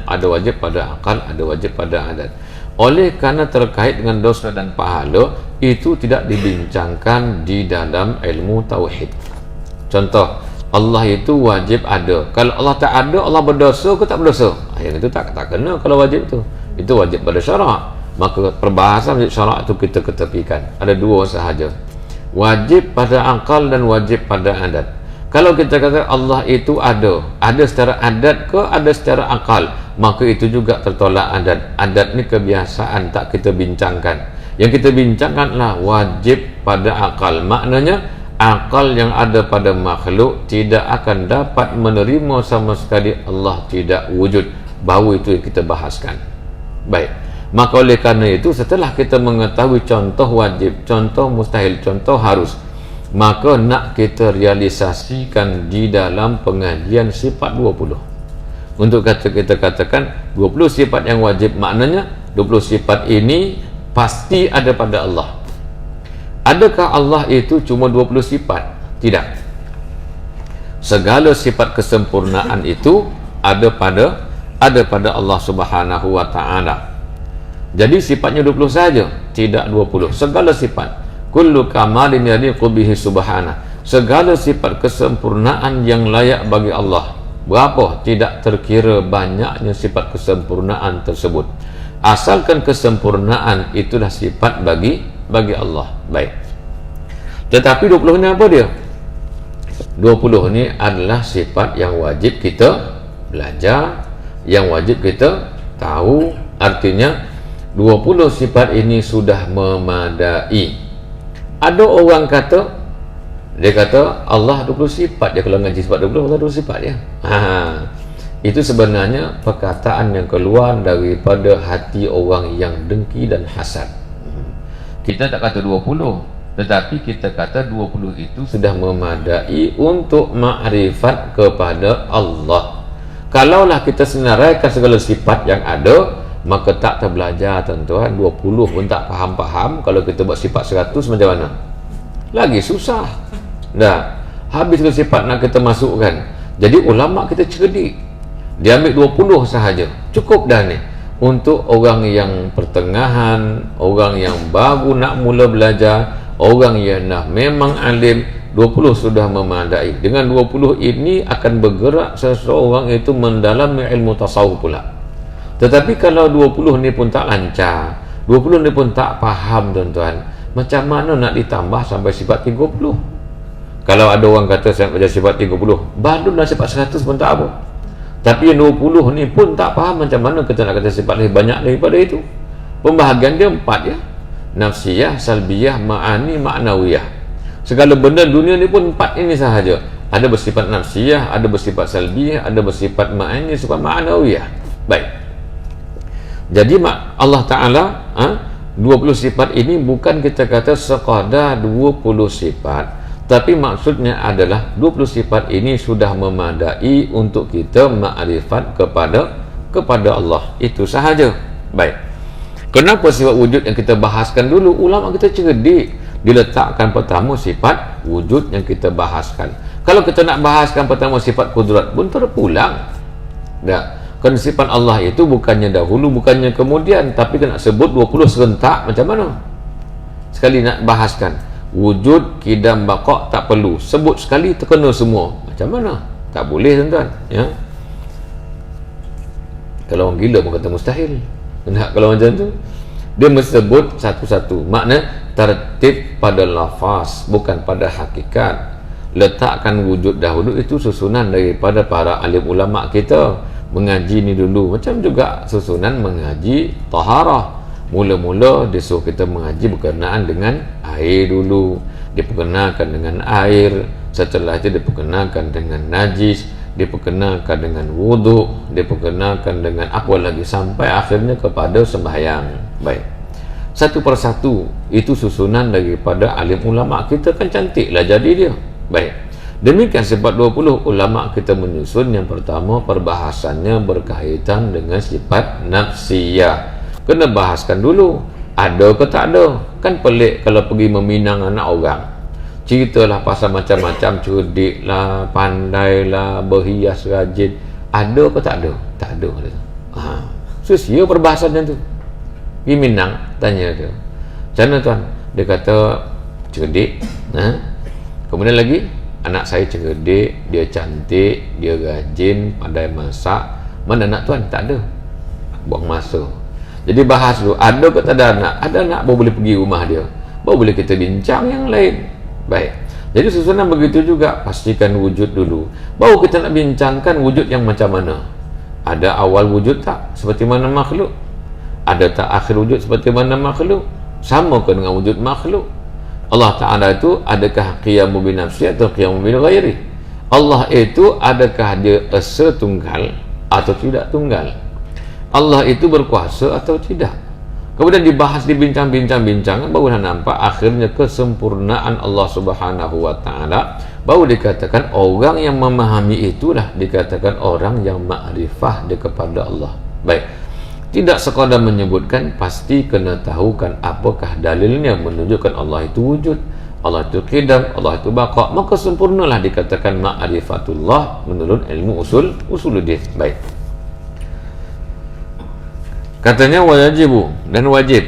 Ada wajib pada akal, ada wajib pada adat. Oleh kerana terkait dengan dosa dan pahala, itu tidak dibincangkan di dalam ilmu tauhid. Contoh, Allah itu wajib ada. Kalau Allah tak ada, Allah berdosa ke tak berdosa? Yang itu tak kena kalau wajib itu. Itu wajib pada syarak. Maka perbahasan wajib syarak itu kita ketepikan. Ada 2 sahaja. Wajib pada akal dan wajib pada adat. Kalau kita kata Allah itu ada secara adat ke ada secara akal, maka itu juga tertolak adat. Adat ni kebiasaan, tak kita bincangkan. Yang kita bincangkanlah wajib pada akal. Maknanya akal yang ada pada makhluk tidak akan dapat menerima sama sekali Allah tidak wujud. Baru itu yang kita bahaskan. Baik. Maka oleh kerana itu, setelah kita mengetahui contoh wajib, contoh mustahil, contoh harus, maka nak kita realisasikan di dalam pengajian sifat 20. Untuk kita katakan 20 sifat yang wajib, maknanya 20 sifat ini pasti ada pada Allah. Adakah Allah itu cuma 20 sifat? Tidak. Segala sifat kesempurnaan itu ada pada Allah Subhanahu wa taala. Jadi sifatnya 20 saja, tidak 20. Segala sifat, kullu kamalin yaliqu bihi subhanahu. Segala sifat kesempurnaan yang layak bagi Allah. Berapa? Tidak terkira banyaknya sifat kesempurnaan tersebut. Asalkan kesempurnaan itulah sifat bagi Allah. Baik. Tetapi 20 ni apa dia? 20 ni adalah sifat yang wajib kita belajar, yang wajib kita tahu. Artinya 20 sifat ini sudah memadai. Ada orang kata, dia kata Allah 20 sifat. Dia kalau ngaji sifat 20, Allah 20 sifat ya. Itu sebenarnya perkataan yang keluar daripada hati orang yang dengki dan hasad. Kita tak kata 20, tetapi kita kata 20 itu sudah memadai untuk makrifat kepada Allah. Kalaulah kita senaraikan segala sifat yang ada, maka tak terbelajar tuan-tuan. 20 pun tak faham-faham. Kalau kita buat sifat 100 macam mana? Lagi susah. Dah. Habis tu sifat nak kita masukkan. Jadi ulama kita cerdik. Dia ambil 20 sahaja. Cukup dah ni. Untuk orang yang pertengahan, orang yang baru nak mula belajar, orang yang dah memang alim, 20 sudah memadai. Dengan 20 ini akan bergerak seseorang itu mendalami ilmu tasawuf pula. Tetapi kalau 20 ni pun tak lancar, 20 ni pun tak faham tuan-tuan, macam mana nak ditambah sampai sifat 30? Kalau ada orang kata saya belajar sifat 30, baru dah sifat 100 pun tak apa. Tapi yang 20 ni pun tak faham, macam mana kita nak kata sifat lebih banyak daripada itu. Pembahagian dia 4 ya. Nafsiyah, salbiyah, ma'ani, ma'nawiyah. Segala benda dunia ni pun 4 ini sahaja. Ada bersifat nafsiyah, ada bersifat salbiyah, ada bersifat ma'ani, sifat ma'nawiyah. Baik. Jadi Allah Ta'ala 20 sifat ini bukan kita kata sekadar 20 sifat, tapi maksudnya adalah 20 sifat ini sudah memadai untuk kita ma'rifat kepada Allah. Itu sahaja. Baik. Kenapa sifat wujud yang kita bahaskan dulu? Ulama kita cerdik. Diletakkan pertama sifat wujud yang kita bahaskan. Kalau kita nak bahaskan pertama sifat kudrat pun terpulang. Dah. Kan sifat Allah itu bukannya dahulu, bukannya kemudian, tapi kena sebut 20 serentak, macam mana? Sekali nak bahaskan wujud, kidam, baqa' tak perlu. Sebut sekali terkena semua. Macam mana? Tak boleh tuan-tuan. Ya? Kalau orang gila pun kata mustahil. Nah, kalau macam tu, dia mesti sebut satu-satu. Makna tertib pada lafaz, bukan pada hakikat. Letakkan wujud dahulu, itu susunan daripada para alim ulama kita. Mengaji ni dulu. Macam juga susunan mengaji taharah. Mula-mula dia suruh kita mengaji berkenaan dengan air dulu, diperkenalkan dengan air, setelah itu diperkenalkan dengan najis, diperkenalkan dengan wuduk, diperkenalkan dengan apa lagi, sampai akhirnya kepada sembahyang. Baik, satu persatu itu susunan daripada alim ulama kita, kan cantiklah jadi dia. Baik, demikian sifat 20 ulama kita menyusun. Yang pertama, perbahasannya berkaitan dengan sifat nafsiyah. Kena bahaskan dulu, ada ke tak ada. Kan pelik kalau pergi meminang anak orang, ceritalah pasal macam-macam, cerdik lah, pandai lah, berhias rajin, ada ke tak ada? Tak ada. Sia perbahasannya tu. Pergi minang, tanya dia, macam mana tuan? Dia kata cerdik. Kemudian lagi, anak saya cerdik, dia cantik, dia rajin, pandai masak. Mana anak tuan? Tak ada. Buang masa. Jadi bahas dulu, ada ke tak ada anak? Ada anak, baru boleh pergi rumah dia, baru boleh kita bincang yang lain. Baik, jadi susunan begitu juga. Pastikan wujud dulu, baru kita nak bincangkan wujud yang macam mana. Ada awal wujud tak? Seperti mana makhluk? Ada tak akhir wujud seperti mana makhluk? Sama ke dengan wujud makhluk? Allah Ta'ala itu adakah qiyamu binafsi atau qiyamu bin ghairi? Allah itu adakah dia esa tunggal atau tidak tunggal? Allah itu berkuasa atau tidak? Kemudian dibahas, dibincang-bincang, barulah nampak akhirnya kesempurnaan Allah Subhanahu wa Ta'ala. Baru dikatakan orang yang memahami itulah dikatakan orang yang ma'rifah dia kepada Allah. Baik, tidak sekadar menyebutkan, pasti kena tahukan apakah dalilnya menunjukkan Allah itu wujud, Allah itu qidam, Allah itu baqa'. Maka sempurnalah dikatakan ma'rifatullah menurut ilmu usuluddin. Baik, katanya wajibu, dan wajib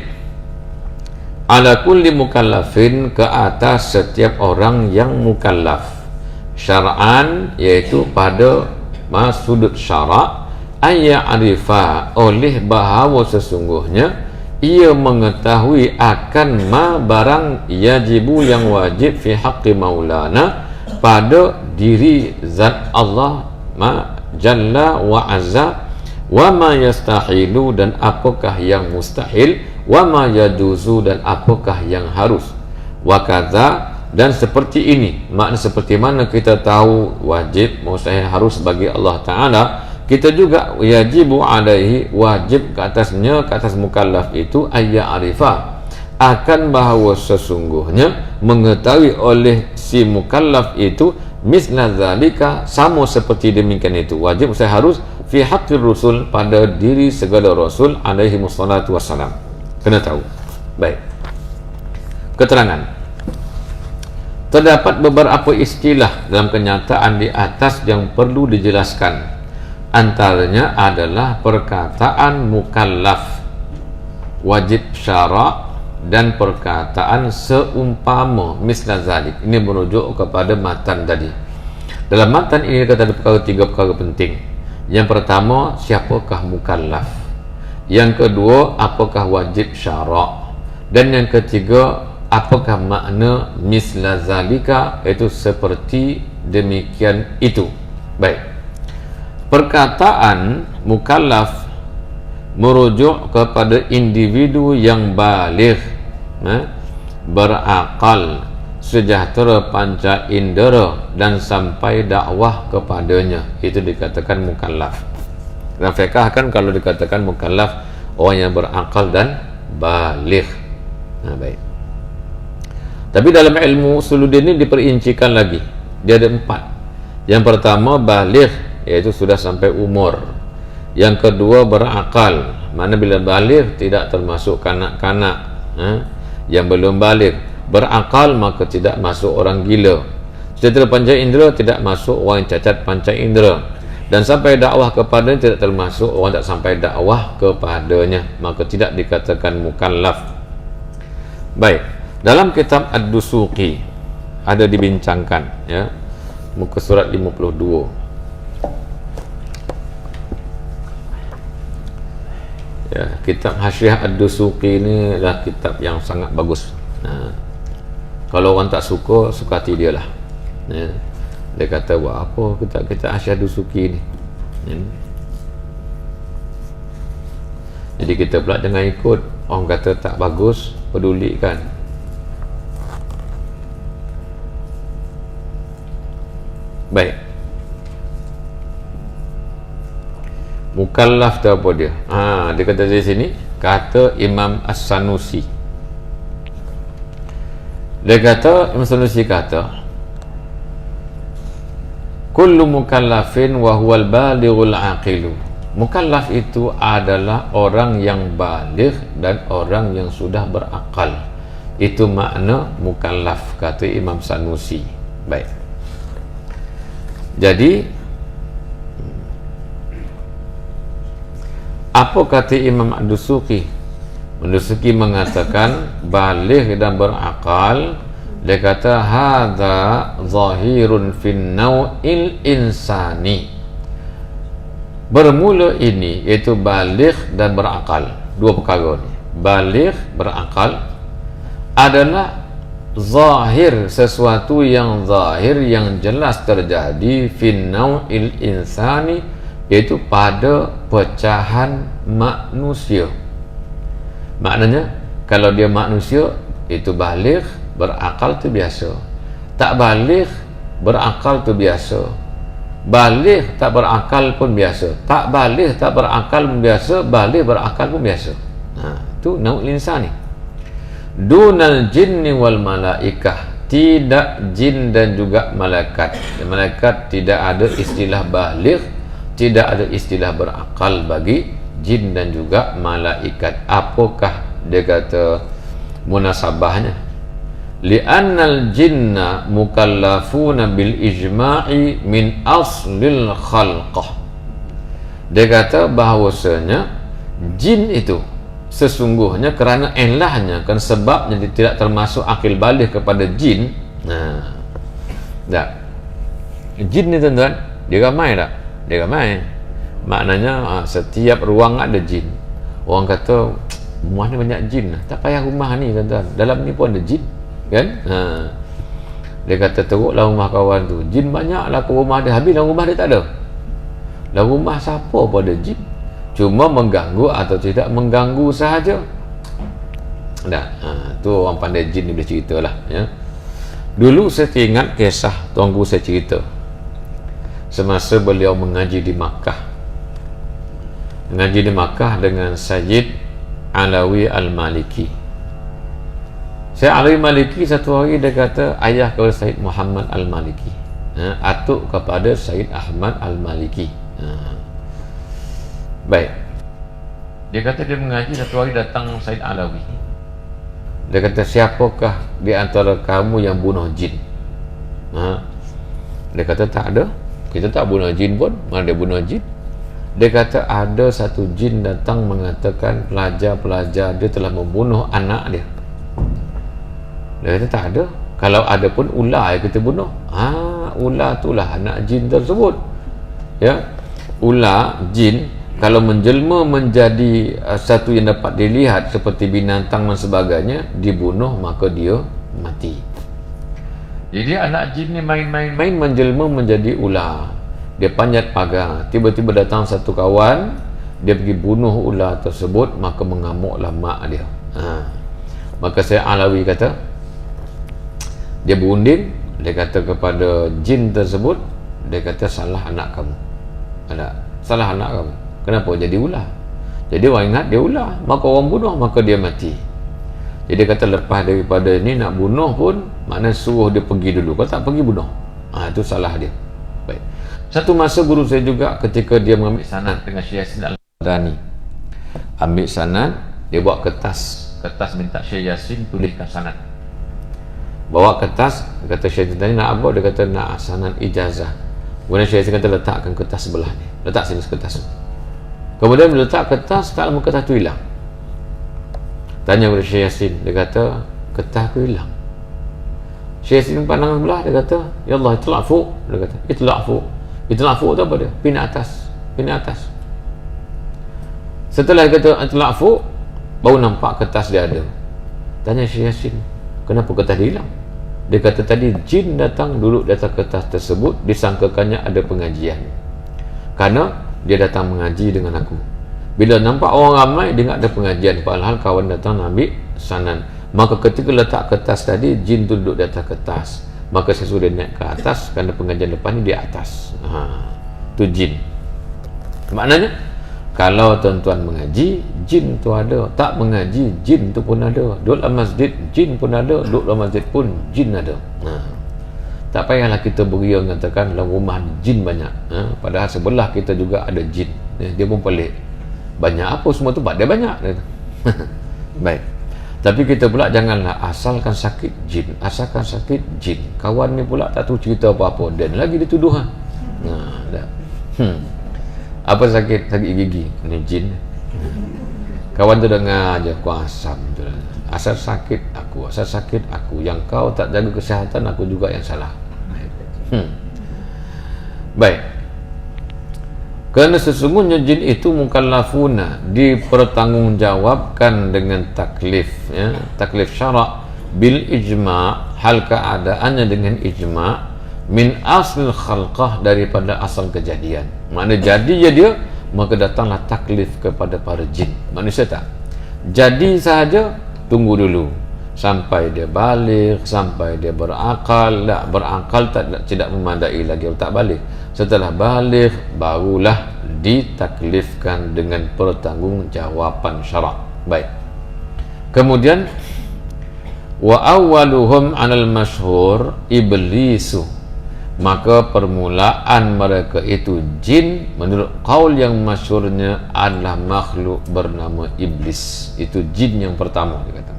ala kulli mukallafin, ke atas setiap orang yang mukallaf, syar'an, iaitu pada sudut syarak, ayya'rifa, oleh bahawa sesungguhnya ia mengetahui akan ma barang yajibu, yang wajib, fi haqqi maulana, pada diri zat Allah ma jalla wa azza, wa ma yastahilu, dan apakah yang mustahil, wa ma yajuzu, dan apakah yang harus, wa kadza, dan seperti ini. Makna seperti mana kita tahu wajib, mustahil, harus bagi Allah Ta'ala, kita juga yajibu alaihi, wajib ke atasnya, ke atas mukallaf itu, ayya arifah, akan bahawa sesungguhnya mengetahui oleh si mukallaf itu, misla zalika, sama seperti demikian itu, wajib, mustahil, harus, fi haqqir rusul, pada diri segala rasul alaihi wassalatu wassalam. Kena tahu. Baik, keterangan Terdapat beberapa istilah dalam kenyataan di atas yang perlu dijelaskan. Antaranya adalah perkataan mukallaf, wajib syara' dan perkataan seumpama, misla zalik. Ini merujuk kepada matan tadi. Dalam matan ini kata ada tiga perkara penting. Yang pertama, siapakah mukallaf? Yang kedua, apakah wajib syara'? Dan yang ketiga, apakah makna misla zalika, iaitu seperti demikian itu. Baik. Perkataan mukallaf merujuk kepada individu yang baligh, berakal, sejahtera panca indera dan sampai dakwah kepadanya. Itu dikatakan mukallaf. Dalam fiqh kan kalau dikatakan mukallaf, orang yang berakal dan baligh. Baik. Tapi dalam ilmu usuluddin ini diperincikan lagi. Dia ada 4. Yang pertama baligh, iaitu sudah sampai umur. Yang kedua berakal, mana bila baligh tidak termasuk kanak-kanak, yang belum baligh. Berakal maka tidak masuk orang gila. Sejahtera panca indera tidak masuk orang yang cacat panca indera. Dan sampai dakwah kepadanya tidak termasuk orang tak sampai dakwah kepadanya, maka tidak dikatakan mukallaf. Baik, dalam kitab Ad-Dusuqi ada dibincangkan, ya, muka surat 52. Ya, kitab Hasyiah Ad-Dusuqi ini adalah kitab yang sangat bagus. Kalau orang tak suka, suka hati dia lah, ya. Dia kata, buat apa kita Hasyiah Ad-Dusuqi ni, ya. Jadi kita pula jangan ikut orang kata tak bagus, pedulikan. Baik, mukallaf tu apa dia? Dia kata di sini, kata Imam As-Sanusi. Dia kata, Imam As-Sanusi kata, kullu mukallafin wa huwal balighul aqilu. Mukallaf itu adalah orang yang baligh dan orang yang sudah berakal. Itu makna mukallaf, kata Imam Sanusi. Baik. Jadi apa kata Imam Ad-Dusuqi? Ad-Dusuqi mengatakan baligh dan berakal. Dia kata hadza zahirun fin nau'il insani. Bermula ini iaitu baligh dan berakal. Dua perkara ni. Baligh, berakal adalah zahir, sesuatu yang zahir, yang jelas terjadi fin nau'il insani, iaitu pada pecahan manusia. Maknanya kalau dia manusia itu baligh, berakal tu biasa. Tak baligh, berakal tu biasa. Baligh tak berakal pun biasa. Tak baligh tak berakal pun biasa. Baligh berakal pun biasa. Itu naul insani. Dunal jinni wal malaikah. Tidak jin dan juga malaikat. Malaikat tidak ada istilah baligh, tidak ada istilah berakal bagi jin dan juga malaikat. Apakah dia kata munasabahnya? Li'annal jinna mukallafuna bil ijma'i min aslil khalqah. Dia kata bahawasanya jin itu sesungguhnya kerana ilahnya, kan sebabnya dia tidak termasuk akil baligh kepada jin. Tak. Jin ni tuan-tuan, dia ramai tak? Dia ramai. Maknanya setiap ruang ada jin. Orang kata rumah ni banyak jin. Tak payah rumah ni tuan-tuan, dalam ni pun ada jin, kan? Dia kata teruklah rumah kawan tu, jin banyak lah ke rumah dia, habis dalam rumah dia tak ada. Dalam rumah siapa pun ada jin, cuma mengganggu atau tidak mengganggu sahaja. Tu orang pandai jin ni boleh cerita lah, ya. Dulu saya ingat kisah tuan guru saya cerita semasa beliau mengaji di Makkah. Mengaji di Makkah dengan Sayyid Alawi Al-Maliki. Syekh Alawi Maliki satu hari dia kata ayah kepada Sayyid Muhammad Al-Maliki, atuk kepada Sayyid Ahmad Al-Maliki. Baik. Dia kata dia mengaji, satu hari datang Sayyid Alawi. Dia kata, siapakah di antara kamu yang bunuh jin? Dia kata tak ada, kita tak bunuh jin pun. Mana dia bunuh jin? Dia kata ada satu jin datang mengatakan pelajar-pelajar dia telah membunuh anak dia. Dia kata tak ada. Kalau ada pun ular yang kita bunuh. Ular itulah anak jin tersebut. Ya, ular jin kalau menjelma menjadi satu yang dapat dilihat seperti binatang dan sebagainya, dibunuh maka dia mati. Jadi anak jin ni main-main menjelma menjadi ular. Dia panjat pagar, tiba-tiba datang satu kawan, dia pergi bunuh ular tersebut, maka mengamuklah mak dia. Maka Syekh Alawi kata, dia berunding, dia kata kepada jin tersebut, dia kata salah anak kamu. Salah anak kamu. Kenapa jadi ular? Jadi orang ingat dia ular, maka orang bunuh, maka dia mati. Jadi dia kata lepas daripada ni nak bunuh pun, maknanya suruh dia pergi dulu. Kalau tak pergi bunuh, itu salah dia. Baik. Satu masa guru saya juga ketika dia mengambil sanad dengan Syekh Yasin Al-Madani, ambil sanad, dia bawa kertas minta Syekh Yasin tuliskan sanad. Bawa kertas, dia kata Syekh Yasin nak apa? Dia kata nak sanad ijazah. Kemudian Syekh Yasin kata letakkan kertas sebelah ni, letak sini kertas. Kemudian bila letak kertas, tak lama kertas tu hilang. Tanya kepada Syekh Yasin, dia kata kertas tu hilang. Syekh Yasin pandang sebelah, dia kata ya Allah, itla'fu. Dia kata itla'fu tu apa dia? Pindah atas. Setelah dia kata itla'fu, baru nampak kertas dia ada. Tanya Syekh Yasin, kenapa kertas dia hilang? Dia kata tadi jin datang duduk di atas kertas tersebut, disangkakannya ada pengajian. Karena dia datang mengaji dengan aku. Bila nampak orang ramai, dia ingat ada pengajian, padahal kawan datang nak ambil sanad. Maka ketika letak kertas tadi, jin tu duduk di atas kertas. Maka saya suruh dia naik ke atas, kerana pengajian depan ni di atas. Tu jin. Maknanya kalau tuan-tuan mengaji, jin tu ada. Tak mengaji, jin tu pun ada. Duduk dalam masjid, jin pun ada. Duduk dalam masjid pun, jin ada. Tak payahlah kita beria mengatakan dalam rumah jin banyak. Padahal sebelah kita juga ada jin. Dia pun pelik. Banyak apa semua tu? Dia banyak. Baik. Tapi kita pula janganlah asalkan sakit jin. Kawan ni pula tak tahu cerita apa-apa. Dan lagi dia tuduh. Apa sakit? Sakit gigi. Ni jin. Kawan tu dengar aja, aku asam tu. Asal sakit aku. Yang kau tak jaga kesihatan, aku juga yang salah. Baik. Kerana sesungguhnya jin itu mukallafuna, dipertanggungjawabkan dengan taklif, taklif syarak bil ijma', hal keadaannya dengan ijma' min asl khalqah, daripada asal kejadian. Makna jadi dia, maka datanglah taklif kepada para jin. Manusia tak jadi sahaja, tunggu dulu sampai dia balik, sampai dia berakal. Tak berakal tidak memadai lagi, tak balik. Setelah balik barulah ditaklifkan dengan pertanggungjawaban syarak. Baik. Kemudian wa awwaluhum 'alal masyhur iblisu, maka permulaan mereka itu jin, menurut qaul yang masyhurnya adalah makhluk bernama iblis. Itu jin yang pertama dia kata.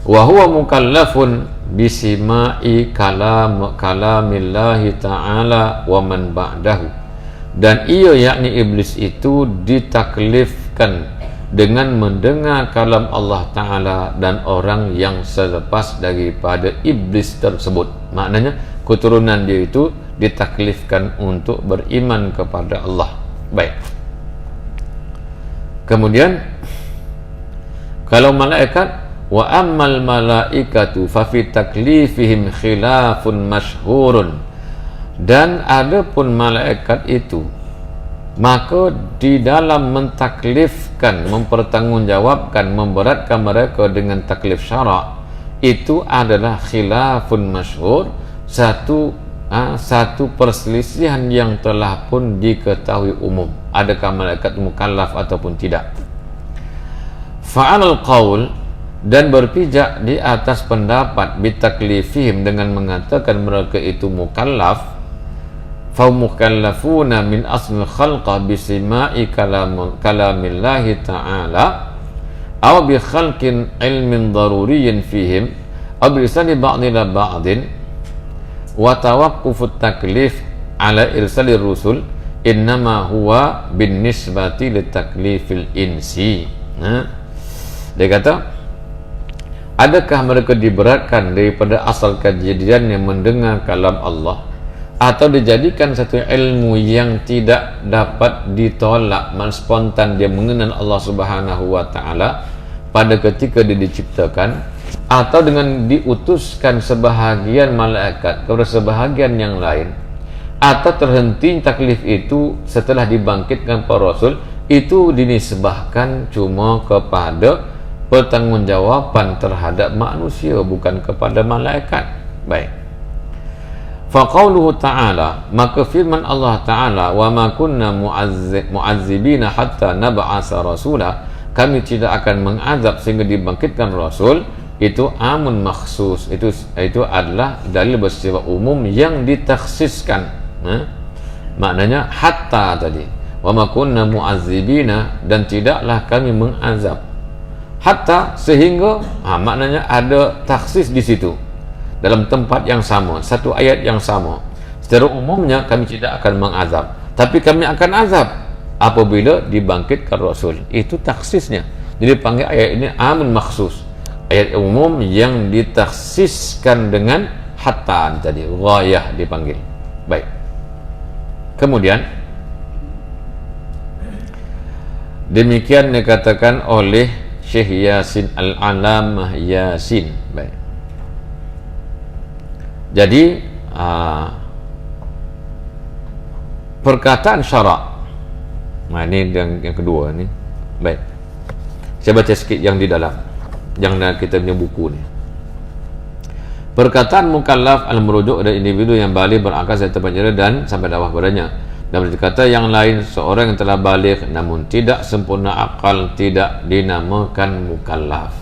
Wa huwa mukallafun bisima'i kalamillahi ta'ala wa man ba'dahu, dan ia yakni iblis itu ditaklifkan dengan mendengar kalam Allah Ta'ala dan orang yang selepas daripada iblis tersebut. Maknanya keturunan dia itu ditaklifkan untuk beriman kepada Allah. Baik. Kemudian kalau malaikat, wa ammal malaikatu fa fi taklifihim khilafun masyhurun, dan adapun malaikat itu, maka di dalam mentaklifkan, mempertanggungjawabkan, memberatkan mereka dengan taklif syarak, itu adalah khilafun masyhur, satu perselisihan yang telah pun diketahui umum, adakah malaikat mukallaf ataupun tidak. Fa'alal qaul, dan berpijak di atas pendapat bitaklifihim, dengan mengatakan mereka itu mukallaf, fa mukallafuna min asl khalqa bisima'i kalamillahi ta'ala aw bi khalqin ilmin daruriyyin fihim aw bi lisani ba'dina ba'din wa tawaqqufut taklif ala irsalir rusul innama huwa bin nisbati li taklifil insi. Dia kata, adakah mereka diberatkan daripada asal kejadian yang mendengar kalam Allah, atau dijadikan satu ilmu yang tidak dapat ditolak spontan dia mengenal Allah Subhanahu wa taala pada ketika dia diciptakan, atau dengan diutuskan sebahagian malaikat kepada sebahagian yang lain, atau terhenti taklif itu setelah dibangkitkan para rasul, itu dinisbahkan cuma kepada pertanggungjawaban terhadap manusia, bukan kepada malaikat. Baik. Faqauluhu ta'ala, maka firman Allah Ta'ala, wa ma kunna mu'azzibina hatta nab'asa rasula, kami tidak akan mengazab sehingga dibangkitkan rasul, itu amun makhsus, itu adalah dalil bersifat umum yang ditakhsiskan. Maknanya hatta tadi, wa ma kunna mu'azzibina, dan tidaklah kami mengazab, hatta sehingga, maknanya ada takhsis di situ dalam tempat yang sama, satu ayat yang sama. Secara umumnya kami tidak akan mengazab, tapi kami akan azab apabila dibangkitkan rasul. Itu takhsisnya. Jadi panggil ayat ini amun makhsus, ayat umum yang ditakhsiskan dengan hatta tadi, ghayah dipanggil. Baik. Kemudian demikian dikatakan oleh Syekh Yasin Al-Alamah Yasin. Baik. Jadi perkataan syarak, nah ini yang kedua ni. Baik, saya baca sikit yang di dalam, yang kita punya buku ni. Perkataan mukallaf al-merujuk dari individu yang baligh berakal serta penjara dan sampai dakwah padanya. Dan berkata yang lain, seorang yang telah baligh namun tidak sempurna akal tidak dinamakan mukallaf.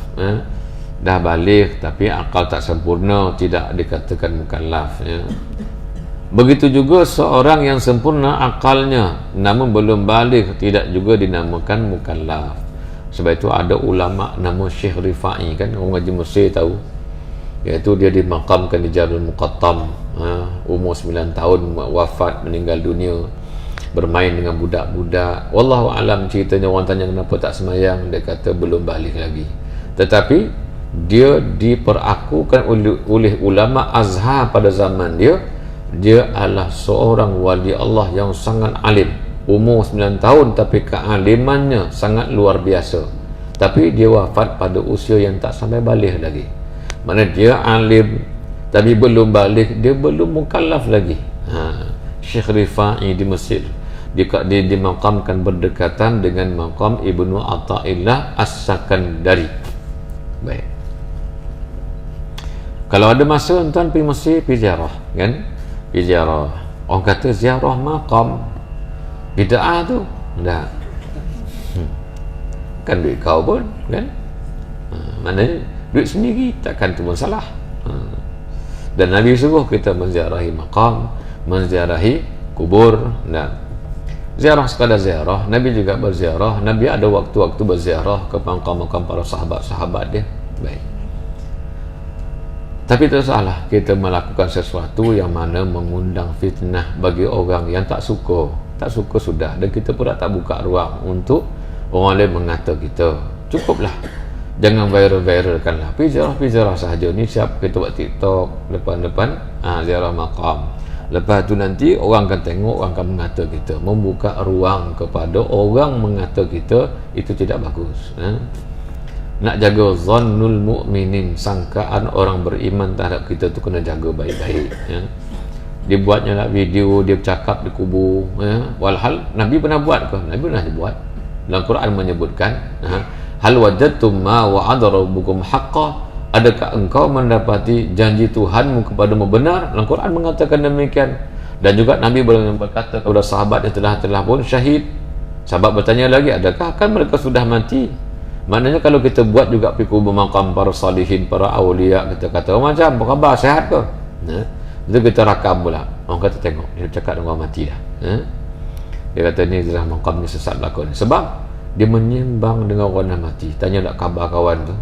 Dah baligh tapi akal tak sempurna, tidak dikatakan mukallaf. Begitu juga seorang yang sempurna akalnya namun belum baligh tidak juga dinamakan mukallaf. Sebab itu ada ulama nama Syekh Rifai, kan orang ngaji Mesir tahu, iaitu dia dimakamkan di Jabal Muqattam, umur 9 tahun wafat, meninggal dunia, bermain dengan budak-budak. Wallahu alam, ceritanya orang tanya kenapa tak semayang, dia kata belum balik lagi. Tetapi dia diperakukan oleh ulama Azhar pada zaman dia adalah seorang wali Allah yang sangat alim. Umur 9 tahun tapi kealimannya sangat luar biasa. Tapi dia wafat pada usia yang tak sampai balik lagi. Mana dia alim tapi belum balik, dia belum mukallaf lagi. Syekh Rifai di Mesir dia dimakamkan berdekatan dengan makam Ibnu Athaillah As-Sakandari. Baik. Kalau ada masa tuan pergi Mesir, pergi ziarah, kan? Pergi ziarah. Orang kata ziarah makam bid'ah tu. Tak. Kan duit kau pun, kan? Maknanya duit sendiri, takkan tu pun salah. Dan Nabi suruh kita menziarahi makam, menziarahi kubur. Dan ziarah sekadar ziarah, Nabi juga berziarah. Nabi ada waktu-waktu berziarah ke makam-makam para sahabat-sahabat dia. Baik. Tapi tak salah kita melakukan sesuatu yang mana mengundang fitnah bagi orang yang tak suka. Tak suka sudah, dan kita pun tak buka ruang untuk orang lain mengata kita. Cukuplah, jangan viral-viralkan lah. Pergi ziarah sahaja. Ni siap kita buat TikTok depan-depan ziarah makam. Lepas tu nanti orang akan tengok, orang akan mengata kita. Membuka ruang kepada orang mengata kita, itu tidak bagus. Nak jaga zannul mu'minin, sangkaan orang beriman terhadap kita tu kena jaga baik-baik. Dia buatnya lah video, dia bercakap di kubur. Walhal Nabi pernah buat ke? Nabi pernah buat. Dalam Quran menyebutkan, hal wajadtum ma wa'ada rabbukum haqqan, adakah engkau mendapati janji Tuhanmu kepadamu benar? Dalam Quran mengatakan demikian. Dan juga Nabi berkata kepada sahabat yang telah pun syahid. Sahabat bertanya lagi, adakah kan mereka sudah mati? Maknanya kalau kita buat juga pergi kubur makam para salihin, para awliya, kita kata, oh macam, apa khabar, sihat ke? Itu kita rakam pula. Orang kata tengok, dia cakap dengan orang mati dah. Dia kata ni adalah makam ni sesat belakang. Sebab dia menyembang dengan orang yang mati. Tanya nak khabar kawan tu.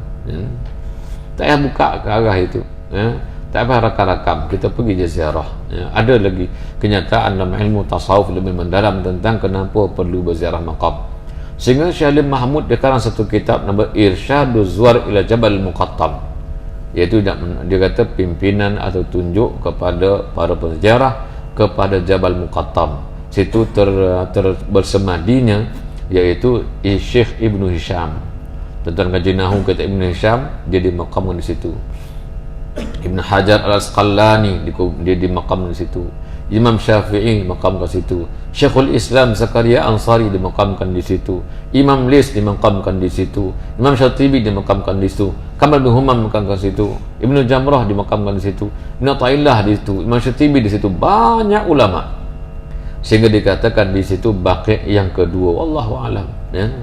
Tak payah buka ke arah itu. tak payah rakam-rakam, kita pergi je ziarah. Ya, ada lagi kenyataan dalam ilmu tasawuf lebih mendalam tentang kenapa perlu berziarah maqam. Sehingga Syekh Alim Mahmud dia karang satu kitab nama Irsyaduz Zuwar ila Jabal Muqattam, iaitu dia kata pimpinan atau tunjuk kepada para penziarah kepada Jabal Muqattam. Situ bersemadinya iaitu Syekh Ibnu Hisham. Tuan-tuan kaji Nahu kata Ibnu Hisham, dia dimakamkan di situ. Ibn Hajar Al-Asqalani dia dimakamkan di situ. Imam Syafi'i dimakamkan di situ. Syekhul Islam Zakaria Ansari dimakamkan di situ. Imam Lis dimakamkan di situ. Imam Syatibi dimakamkan di situ. Kamal bin Humam dimakamkan di situ. Ibnu Jamrah dimakamkan di situ. Ibnu Athaillah di situ. Imam Syatibi di situ. Banyak ulama. Sehingga dikatakan di situ Baqi' yang kedua. Wallahu alam. Ya.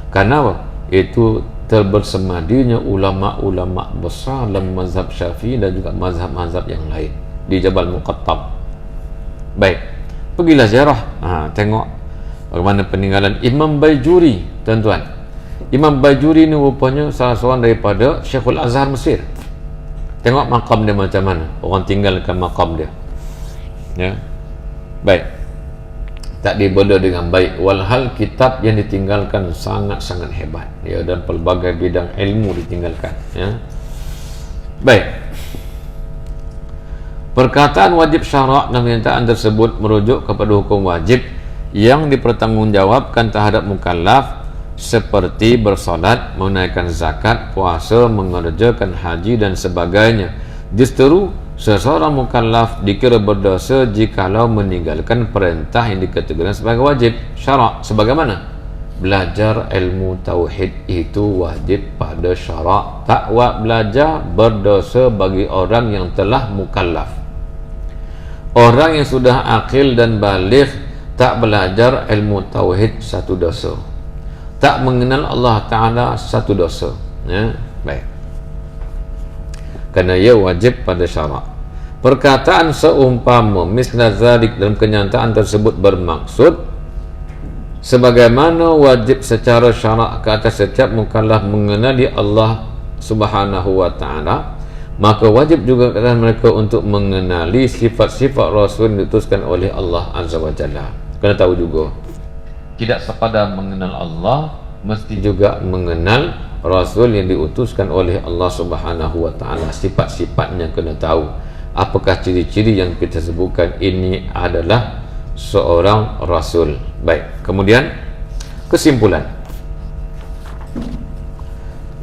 Karena apa? Itu terbersemadinya ulama-ulama besar dalam mazhab Syafi'i dan juga mazhab-mazhab yang lain di Jabal Muqattam. Baik, pergilah ziarah. Tengok bagaimana peninggalan Imam Bajuri, tuan-tuan. Imam Bajuri ni rupanya salah seorang daripada Syekhul Azhar Mesir. Tengok makam dia macam mana, orang tinggalkan makam dia. Ya. Baik, tak dibela dengan baik, walhal kitab yang ditinggalkan sangat-sangat hebat, ya, dan pelbagai bidang ilmu ditinggalkan. Ya. Baik, perkataan wajib syarak dan pernyataan tersebut merujuk kepada hukum wajib yang dipertanggungjawabkan terhadap mukallaf seperti bersolat, menunaikan zakat, puasa, mengerjakan haji dan sebagainya. Justru seseorang mukallaf dikira berdosa jikalau meninggalkan perintah yang dikategorikan sebagai wajib syarak. Sebagaimana belajar ilmu tauhid itu wajib pada syarak. Tak belajar berdosa bagi orang yang telah mukallaf. Orang yang sudah akil dan baligh tak belajar ilmu tauhid, satu dosa. Tak mengenal Allah Ta'ala, satu dosa. Ya, baik. Kerana ia wajib pada syarak. Perkataan seumpama misla zalik dalam kenyataan tersebut bermaksud sebagaimana wajib secara syarak ke atas setiap mukallaf mengenali Allah Subhanahu wa Ta'ala, maka wajib juga ke atas mereka untuk mengenali sifat-sifat Rasul yang diutuskan oleh Allah Azza wa Jalla. Kena tahu juga, tidak sekadar mengenal Allah, mesti juga mengenal Rasul yang diutuskan oleh Allah Subhanahu wa Ta'ala. Sifat-sifatnya kena tahu. Apakah ciri-ciri yang kita sebutkan ini adalah seorang Rasul. Baik, kemudian kesimpulan.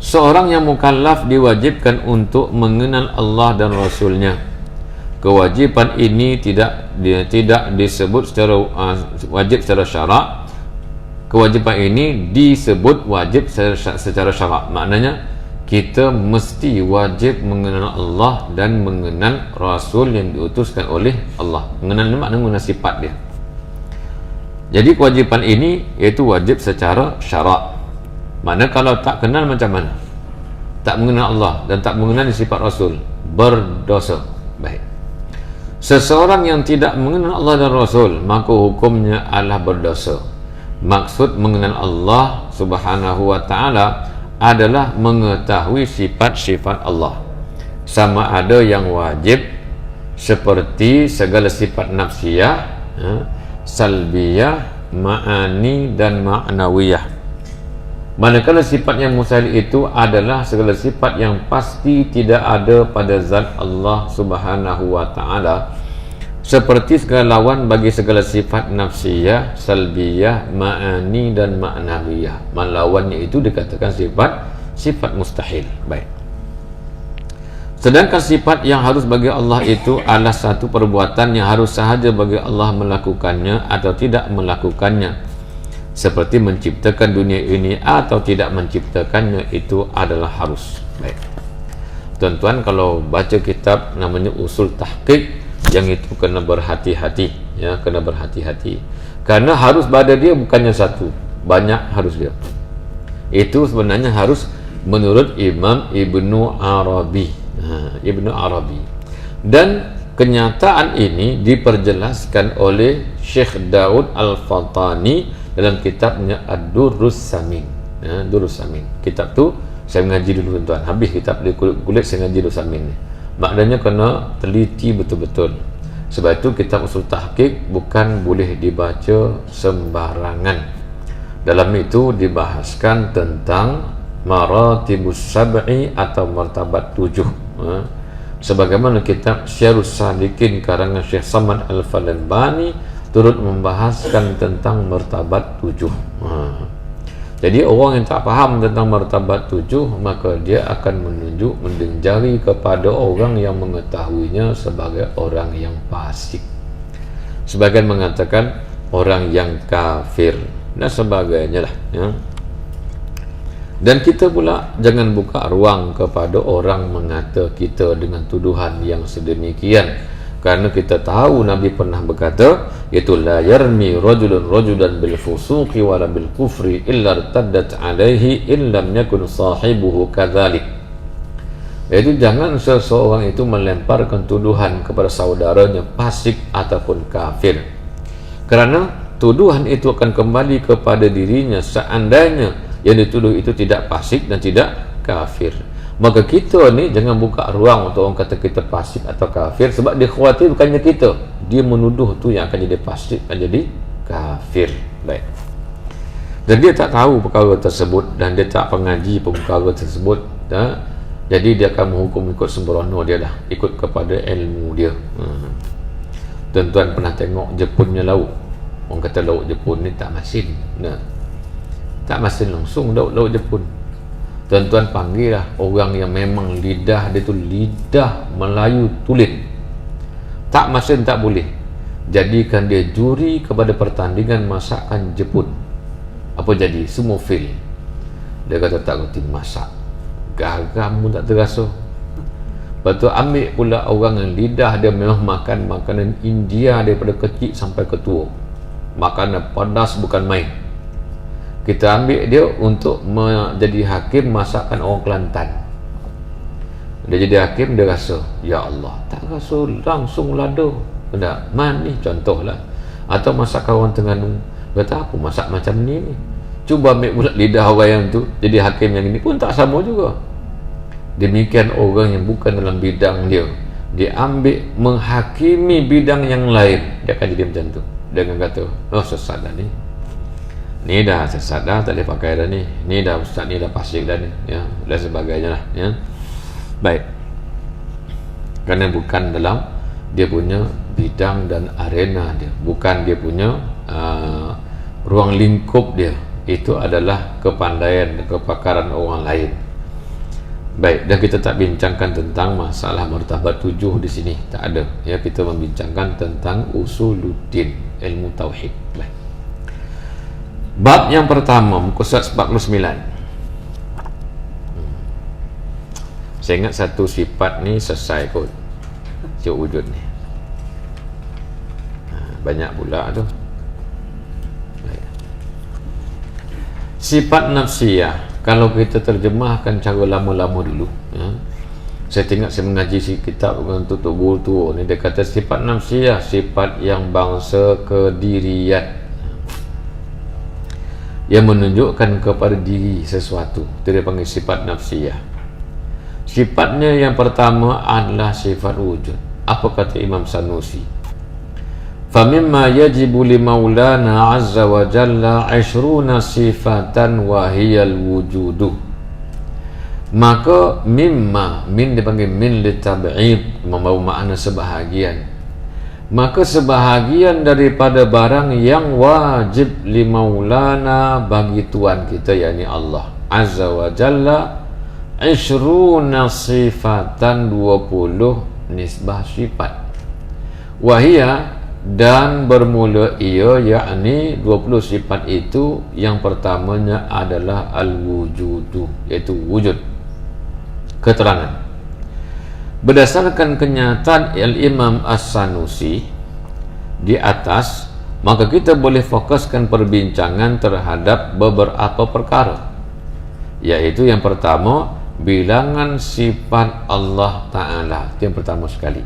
Seorang yang mukallaf diwajibkan untuk mengenal Allah dan Rasulnya. Kewajiban ini tidak disebut secara wajib secara syarak. Kewajiban ini disebut wajib secara syarak. Maknanya kita mesti wajib mengenal Allah dan mengenal Rasul yang diutuskan oleh Allah. Mengenal makna mengenal sifat dia. Jadi kewajiban ini iaitu wajib secara syarak. Mana kalau tak kenal macam mana? Tak mengenal Allah dan tak mengenal sifat Rasul, berdosa. Baik. Seseorang yang tidak mengenal Allah dan Rasul, maka hukumnya adalah berdosa. Maksud mengenal Allah Subhanahu wa Ta'ala adalah mengetahui sifat-sifat Allah. Sama ada yang wajib seperti segala sifat nafsiyah, salbiyah, ma'ani dan ma'nawiyah. Manakala sifat yang mustahil itu adalah segala sifat yang pasti tidak ada pada zat Allah Subhanahu wa Ta'ala, seperti segala lawan bagi segala sifat nafsiyah, salbiyah, ma'ani dan ma'nawiyah. Lawannya itu dikatakan sifat mustahil. Baik. Sedangkan sifat yang harus bagi Allah itu adalah satu perbuatan yang harus sahaja bagi Allah melakukannya atau tidak melakukannya, seperti menciptakan dunia ini atau tidak menciptakannya, itu adalah harus. Baik. Tuan-tuan kalau baca kitab namanya Usul Tahqiq, yang itu kena berhati-hati, ya, kena berhati-hati. Karena harus pada dia bukannya satu, banyak harus dia. Itu sebenarnya harus menurut Imam Ibnu Arabi. Ibnu Arabi. Dan kenyataan ini diperjelaskan oleh Syekh Daud Al-Fatani dalam kitabnya Ad-Durrus Samin. Durrus Samin. Kitab tu saya mengaji dulu tuan-tuan. Habis kitab dia kulit saya mengaji Durrus Samin ni. Maknanya kena teliti betul-betul. Sebab itu kitab usul tahqiq bukan boleh dibaca sembarangan. Dalam itu dibahaskan tentang maratibus sab'i atau martabat 7. Sebagaimana kitab Syarus Salikin karangan Syekh Samad Al-Falanbani turut membahaskan tentang martabat 7. Jadi orang yang tak faham tentang martabat 7, maka dia akan menunjuk menjari kepada orang yang mengetahuinya sebagai orang yang fasik. Sebagian mengatakan orang yang kafir dan sebagainya lah, ya. Dan kita pula jangan buka ruang kepada orang mengata kita dengan tuduhan yang sedemikian, kerana kita tahu Nabi pernah berkata, iaitu la yarmi rajulan bil fusuqi wala bil kufri illa irtaddat alaihi illam yakun sahibuhu kadzalik. Iaitu jangan seseorang itu melemparkan tuduhan kepada saudaranya fasik ataupun kafir, kerana tuduhan itu akan kembali kepada dirinya seandainya yang dituduh itu tidak fasik dan tidak kafir. Maka kita ni jangan buka ruang untuk orang kata kita fasik atau kafir, sebab dia khawatir bukannya kita, dia menuduh tu yang akan jadi fasik, akan jadi kafir. Baik. Dan dia tak tahu perkara tersebut dan dia tak pengaji perkara tersebut, dah. Jadi dia akan menghukum ikut sembrono dia dah, ikut kepada ilmu dia. Tuan-tuan pernah tengok Jepunnya lauk. Orang kata lauk Jepun ni tak masin. Nah, tak masin langsung lauk Jepun. Tuan-tuan panggil lah orang yang memang lidah dia tu lidah Melayu tulen, tak masin tak boleh, jadikan dia juri kepada pertandingan masakan Jepun. Apa jadi? Semua fail. Dia kata tak reti masak, garam pun tak terasa. Lepas tu ambil pula orang yang lidah dia memang makan makanan India daripada kecil sampai ke tua, makanan panas bukan main. Kita ambil dia untuk menjadi hakim masakan orang Kelantan. Dia jadi hakim, dia rasa, ya Allah, tak rasa langsung lada. Benda manis contohlah. Atau masakan orang Terengganu, kata apa masak macam ni. Cuba ambil pula lidah orang yang tu jadi hakim yang ini pun tak sama juga. Demikian orang yang bukan dalam bidang dia, dia ambil menghakimi bidang yang lain, dia akan jadi macam tu. Dia akan kata, oh sesat dah ni, ni dah sesat dah, tak boleh pakai dah ni dah ustaz ni dah fasik dah ni, ya, dan sebagainya lah, ya. Baik, kerana bukan dalam dia punya bidang dan arena dia, bukan dia punya ruang lingkup dia, itu adalah kepandaian dan kepakaran orang lain. Baik, dan kita tak bincangkan tentang masalah martabat 7 di sini, tak ada, ya. Kita membincangkan tentang usuluddin, ilmu tauhid. Baik. Bab yang pertama, muka surat 49. Saya ingat satu sifat ni selesai kot, si wujud ni. Banyak pula tu. Baik. Sifat nafsiyah, kalau kita terjemahkan cara lama-lama dulu, ya. Saya tengok saya mengaji si kitab untuk Tubuh tu ni, dia kata sifat nafsiyah, sifat yang bangsa kedirian, yang menunjukkan kepada diri sesuatu, itu dia panggil sifat nafsiyah. Sifatnya yang pertama adalah sifat wujud. Apa kata Imam Sanusi? Famimma yajibu li maulana azza wa jalla 20 sifatan wa hiyal wujudu. Maka mimma, min dipanggil min li tab'id, membawa makna sebahagian. Maka sebahagian daripada barang yang wajib li maulana, bagi Tuhan kita, yakni Allah azza wa jalla, 20 sifatan, 20 nisbah sifat. Wahia, dan bermula ia, yakni 20 sifat itu, yang pertamanya adalah al-wujudu, iaitu wujud, keterangan. Berdasarkan kenyataan Al-Imam As-Sanusi di atas, maka kita boleh fokuskan perbincangan terhadap beberapa perkara, yaitu yang pertama, bilangan sifat Allah Ta'ala, itu yang pertama sekali.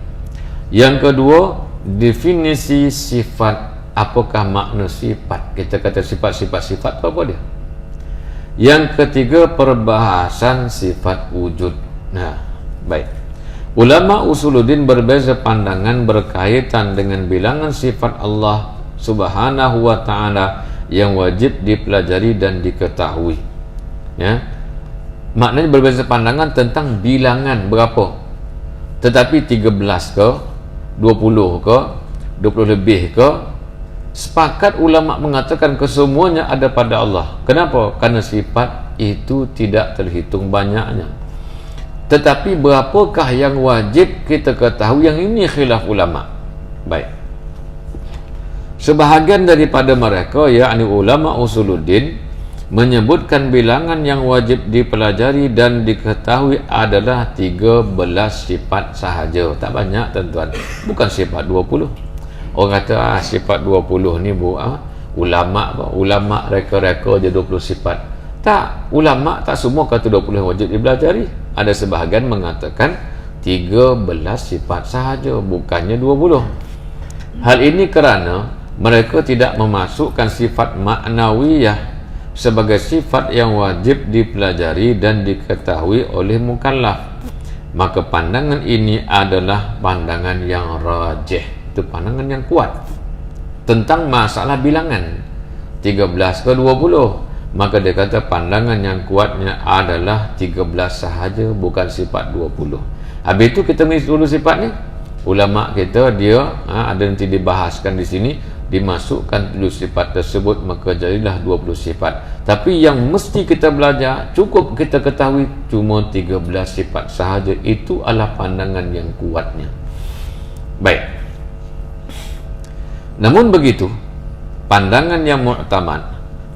Yang kedua, definisi sifat, apakah makna sifat. Kita kata sifat apa dia. Yang ketiga, perbahasan sifat wujud. Nah, baik. Ulama usuluddin berbeza pandangan berkaitan dengan bilangan sifat Allah Subhanahu wa taala yang wajib dipelajari dan diketahui. Ya. Maknanya berbeza pandangan tentang bilangan berapa. Tetapi 13 ke, 20 ke, 20 lebih ke, sepakat ulama mengatakan kesemuanya ada pada Allah. Kenapa? Karena sifat itu tidak terhitung banyaknya. Tetapi berapakah yang wajib kita ketahui? Yang ini khilaf ulama. Baik. Sebahagian daripada mereka, yakni ulama usuluddin, menyebutkan bilangan yang wajib dipelajari dan diketahui adalah 13 sifat sahaja. Tak banyak, tuan-tuan. Bukan sifat 20. Orang kata sifat 20 ni ulama reka-reka je 20 sifat. Tak, ulama tak semua kata 20 yang wajib dipelajari. Ada sebahagian mengatakan 13 sifat sahaja, bukannya 20. Hal ini kerana mereka tidak memasukkan sifat maknawiyah sebagai sifat yang wajib dipelajari dan diketahui oleh mukallaf. Maka pandangan ini adalah pandangan yang rajih. Itu pandangan yang kuat tentang masalah bilangan 13 ke 20. Maka dia kata pandangan yang kuatnya adalah 13 sahaja, bukan sifat 20. Habis itu kita mengisi dulu sifat ni. Ulama kita dia ada nanti dibahaskan di sini, dimasukkan dulu sifat tersebut, maka jadilah 20 sifat. Tapi yang mesti kita belajar, cukup kita ketahui cuma 13 sifat sahaja. Itu adalah pandangan yang kuatnya. Baik. Namun begitu, pandangan yang mu'tamad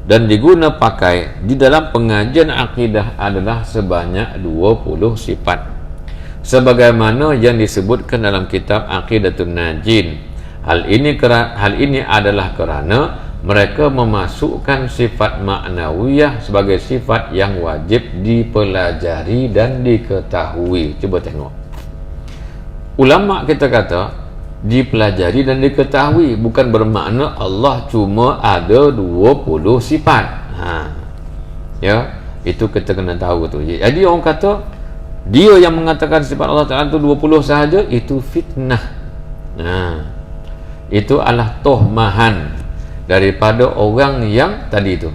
dan diguna pakai di dalam pengajian akidah adalah sebanyak 20 sifat, sebagaimana yang disebutkan dalam kitab Aqidatun Najin. Hal ini adalah kerana mereka memasukkan sifat maknawiyah sebagai sifat yang wajib dipelajari dan diketahui. Cuba tengok. Ulama kita kata dipelajari dan diketahui, bukan bermakna Allah cuma ada 20 sifat. Ya, itu kita kena tahu tu. Jadi orang kata dia yang mengatakan sifat Allah Ta'ala itu 20 sahaja, itu fitnah. Itu adalah tohmahan daripada orang yang tadi itu,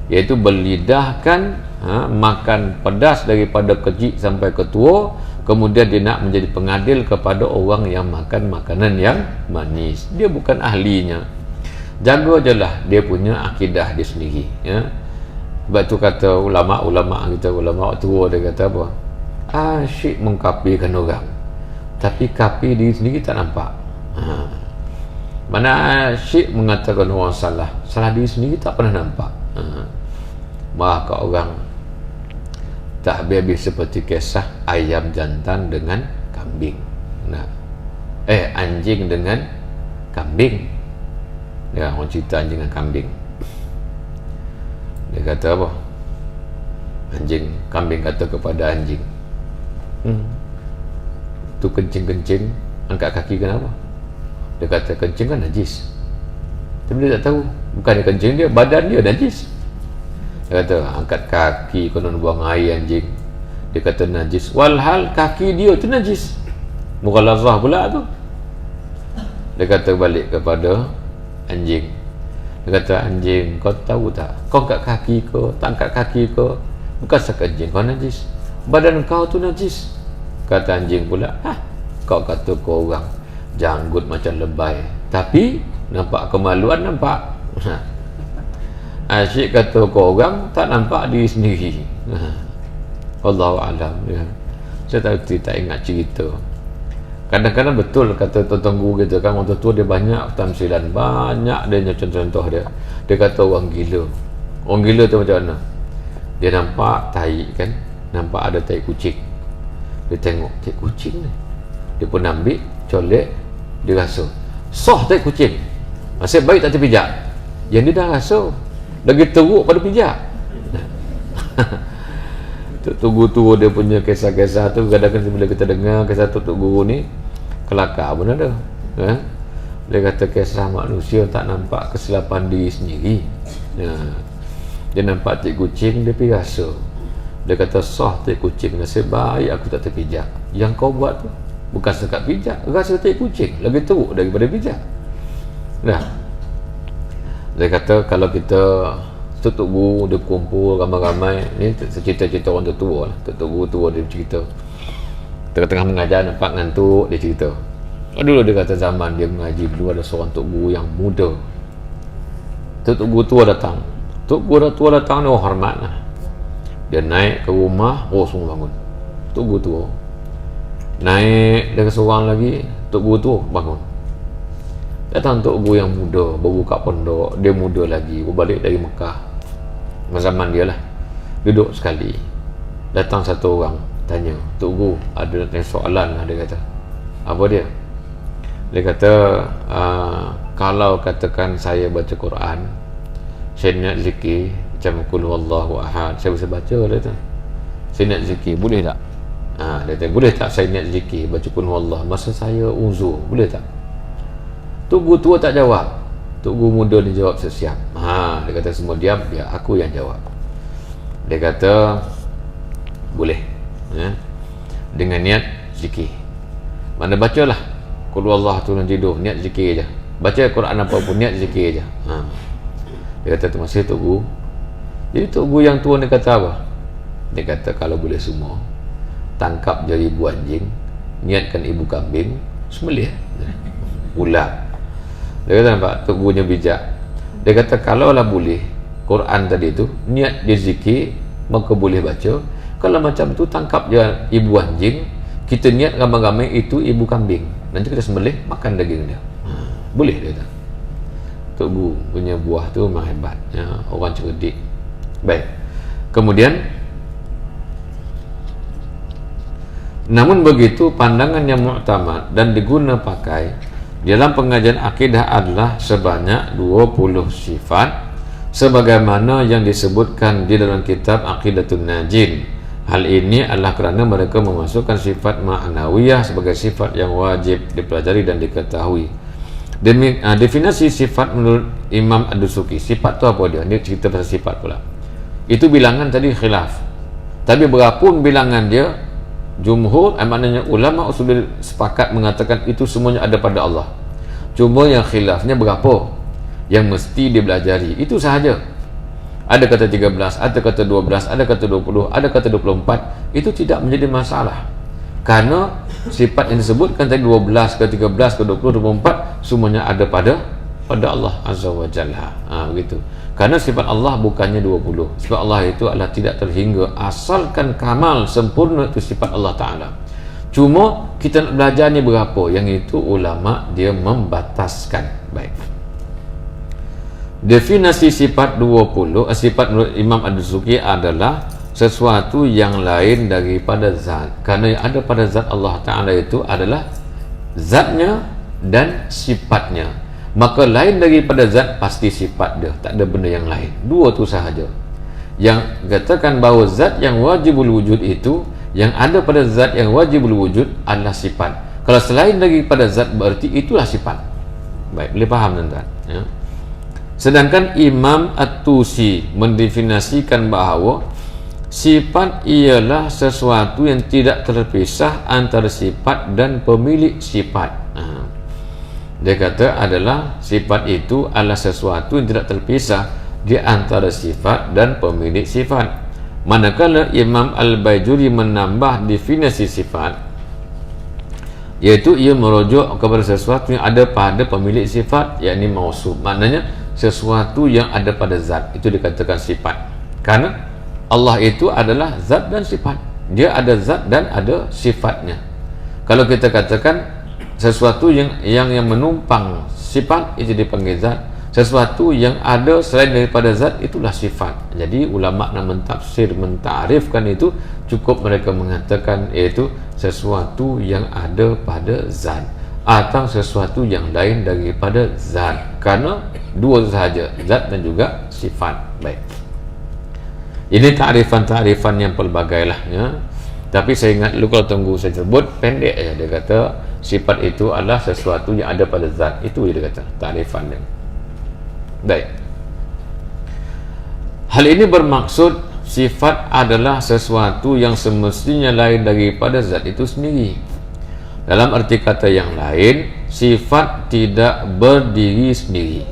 iaitu berlidahkan makan pedas daripada kecil sampai ke tua, kemudian dia nak menjadi pengadil kepada orang yang makan makanan yang manis. Dia bukan ahlinya. Jaga je lah dia punya akidah dia sendiri, ya. Sebab tu kata ulama-ulama kita, ulama tua, dia kata apa? Asyik mengkapirkan orang, tapi kapir diri sendiri tak nampak. Mana asyik mengatakan orang salah, salah diri sendiri tak pernah nampak. Maka orang tak habis-habis seperti kisah ayam jantan dengan kambing. Anjing dengan kambing. Ya, orang cerita anjing dengan kambing. Dia kata apa? Kambing kata kepada anjing, tu kencing-kencing, angkat kaki kenapa? Dia kata kencing kan najis. Tapi dia tak tahu, bukan dia kencing dia, badan dia najis. Dia kata angkat kaki konon buang air anjing. Dia kata najis, walhal kaki dia tu najis. Mughalazah pula tu. Dia kata balik kepada anjing. Dia kata, anjing, kau tahu tak, kau angkat kaki ke, tak angkat kaki ke, bukan sekadar anjing kau najis, badan kau tu najis. Kata anjing pula, kau kata kau orang janggut macam lebay, tapi nampak kemaluan, nampak. Asyik kata kau orang tak nampak diri sendiri. Allahu a'lam, ya. Saya tak ingat cerita. Kadang-kadang betul kata tuan guru kita kan, orang tua dia banyak tamsilan, banyak dia contoh-contoh dia. Dia kata orang gila. Orang gila tu macam mana? Dia nampak tai kan, nampak ada tai kucing. Dia tengok tai kucing ni, dia pun ambil colek, dia rasa soh tai kucing, masih baik tak terpijak. Yang dia dah rasa lagi teruk pada pijak. Tok Guru dia punya kisah-kisah tu, kadang-kadang bila kita dengar kisah Tok Guru ni, kelakar pun ada. Dia kata kisah manusia tak nampak kesilapan diri sendiri. Dia nampak tik kucing, dia pergi rasa. Dia kata, soh tik kucing, nasib baik aku tak terpijak. Yang kau buat tu Bukan sekat pijak, rasa tai kucing lagi teruk daripada pijak. Dah. Dia kata kalau kita Tok Guru dia berkumpul ramai-ramai, ni cerita-cerita orang tua lah. Tok Guru tua dia cerita tengah-tengah mengajar nampak ngantuk, dia cerita dulu dia kata zaman dia mengaji dulu ada seorang Tok Guru yang muda. Tok Guru tua datang, Tok Guru tua datang ni hormat lah. Dia naik ke rumah, semua bangun. Tok Guru tua naik, dia seorang lagi, Tok Guru tua bangun. Datang Tok Guru yang muda, baru buka pondok, dia muda lagi, balik dari Mekah zaman dia lah, duduk sekali. Datang satu orang tanya, Tok Guru ada soalan lah. Dia kata, apa dia? Dia kata, kalau katakan saya baca Quran, saya nak zikir macam Qul huwallahu ahad, saya bisa baca. Dia kata, saya nak zikir, boleh tak? Dia kata, boleh tak saya nak zikir baca Qul huwallahu masa saya uzur, boleh tak? Tok Guru tua tak jawab. Tok Guru muda ni jawab siap. Dia kata semua diam, biar aku yang jawab. Dia kata boleh, dengan niat zikir. Mana bacalah Qul huwallahu tu nanti tidur, niat zikir aja. Baca Quran apa pun niat zikir aja. Dia kata terima kasih Tok Guru. Jadi Tok Guru yang tua ni kata apa? Dia kata kalau boleh semua tangkap jari ibu anjing, niatkan ibu kambing, sembelih ular. Dia kata nampak Tok Gurunya bijak. Dia kata kalaulah boleh Quran tadi tu niat dia zikir, maka boleh baca. Kalau macam tu tangkap je ibu anjing, kita niat ramai-ramai itu ibu kambing, nanti kita sembelih makan daging dia. Boleh dia kata. Tok Guru punya buah tu memang hebat, orang cerdik. Baik. Kemudian namun begitu pandangan yang muktamad dan diguna pakai dalam pengajian akidah adalah sebanyak 20 sifat sebagaimana yang disebutkan di dalam kitab Aqidatun Najin. Hal ini adalah kerana mereka memasukkan sifat ma'nawiyah sebagai sifat yang wajib dipelajari dan diketahui. Definisi sifat menurut Imam Ad-Dusuki, sifat tu apa dia? Dia cerita pasal sifat pula. Itu bilangan tadi khilaf, tapi berapun bilangan dia, jumhur, maknanya ulama usul sepakat mengatakan itu semuanya ada pada Allah. Cuma yang khilafnya berapa yang mesti dipelajari, itu sahaja. Ada kata 13, ada kata 12, ada kata 20, ada kata 24. Itu tidak menjadi masalah, karena sifat yang disebutkan tadi 12 ke 13 ke 20 24 semuanya ada pada Allah Azza wa Jalla. Begitu. Karena sifat Allah bukannya 20. Sifat Allah itu adalah tidak terhingga, asalkan kamal sempurna itu sifat Allah Ta'ala. Cuma kita nak belajar ni berapa, yang itu ulama dia membataskan. Baik. Definisi sifat 20, sifat menurut Imam Ad-Dusuki adalah sesuatu yang lain daripada zat. Karena yang ada pada zat Allah Ta'ala itu adalah zatnya dan sifatnya. Maka lain daripada zat pasti sifat dia, tak ada benda yang lain. Dua tu sahaja. Yang katakan bahawa zat yang wajibul wujud itu, yang ada pada zat yang wajibul wujud adalah sifat. Kalau selain daripada zat berarti itulah sifat. Baik, boleh faham tuan-tuan, ya? Sedangkan Imam At-Tusi mendefinisikan bahawa sifat ialah sesuatu yang tidak terpisah antara sifat dan pemilik sifat. Dia kata adalah sifat itu adalah sesuatu yang tidak terpisah di antara sifat dan pemilik sifat. Manakala Imam Al-Baijuri menambah definisi sifat, iaitu ia merujuk kepada sesuatu yang ada pada pemilik sifat, yakni mausuf. Maknanya sesuatu yang ada pada zat, itu dikatakan sifat. Karena Allah itu adalah zat dan sifat. Dia ada zat dan ada sifatnya. Kalau kita katakan sesuatu yang menumpang sifat, itu dipanggil zat. Sesuatu yang ada selain daripada zat, itulah sifat. Jadi ulama nak mentafsir, mentarifkan itu, cukup mereka mengatakan iaitu sesuatu yang ada pada zat atau sesuatu yang lain daripada zat. Karena dua sahaja, zat dan juga sifat. Baik. Ini ta'rifan-ta'rifan yang pelbagai lah, ya. Tapi saya ingat dulu kalau tunggu saya sebut pendek aja, dia kata sifat itu adalah sesuatu yang ada pada zat. Itu dia kata ta'rifan dia. Baik. Hal ini bermaksud sifat adalah sesuatu yang semestinya lain daripada zat itu sendiri. Dalam arti kata yang lain, sifat tidak berdiri sendiri.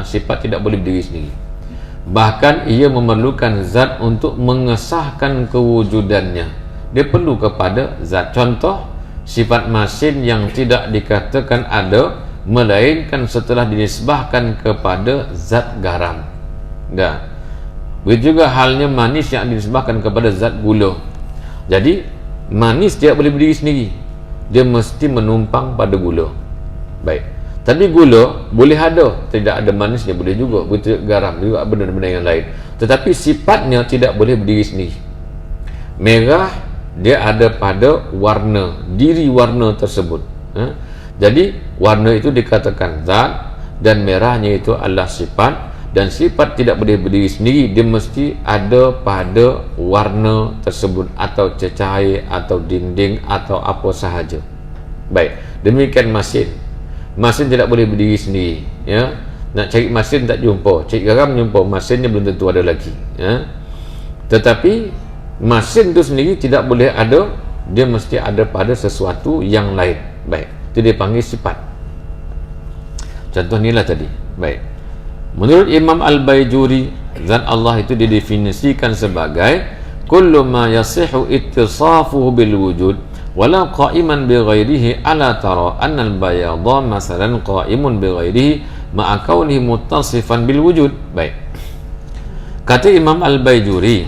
Sifat tidak boleh berdiri sendiri. Bahkan ia memerlukan zat untuk mengesahkan kewujudannya. Dia perlu kepada zat. Contoh, sifat masin yang tidak dikatakan ada melainkan setelah dinisbahkan kepada zat garam. Begitu juga halnya manis yang dinisbahkan kepada zat gula. Jadi manis tidak boleh berdiri sendiri, dia mesti menumpang pada gula. Baik, tapi gula boleh ada, tidak ada manis dia boleh juga. Begitu garam juga, benda-benda yang lain. Tetapi sifatnya tidak boleh berdiri sendiri. Merah dia ada pada warna, diri warna tersebut. Jadi warna itu dikatakan zat, dan merahnya itu adalah sifat. Dan sifat tidak boleh berdiri sendiri, dia mesti ada pada warna tersebut, atau cecair, atau dinding, atau apa sahaja. Baik, demikian masin. Masin tidak boleh berdiri sendiri, ya. Nak cari masin tak jumpa, cari garam jumpa, masinnya belum tentu ada lagi, ya. Tetapi masin itu sendiri tidak boleh ada, dia mesti ada pada sesuatu yang lain. Baik, itu dia panggil sifat. Contoh inilah tadi. Baik, menurut Imam Al-Baijuri, zat Allah itu didefinisikan sebagai kullu ma yasihu ittisafuhu bil wujud wala qa'iman bi ghairihi, ala tara anna al-bayadha masalan qa'imun bi ghairihi ma'a kaunihi muttasifan bil wujud. Baik, kata Imam Al-Baijuri,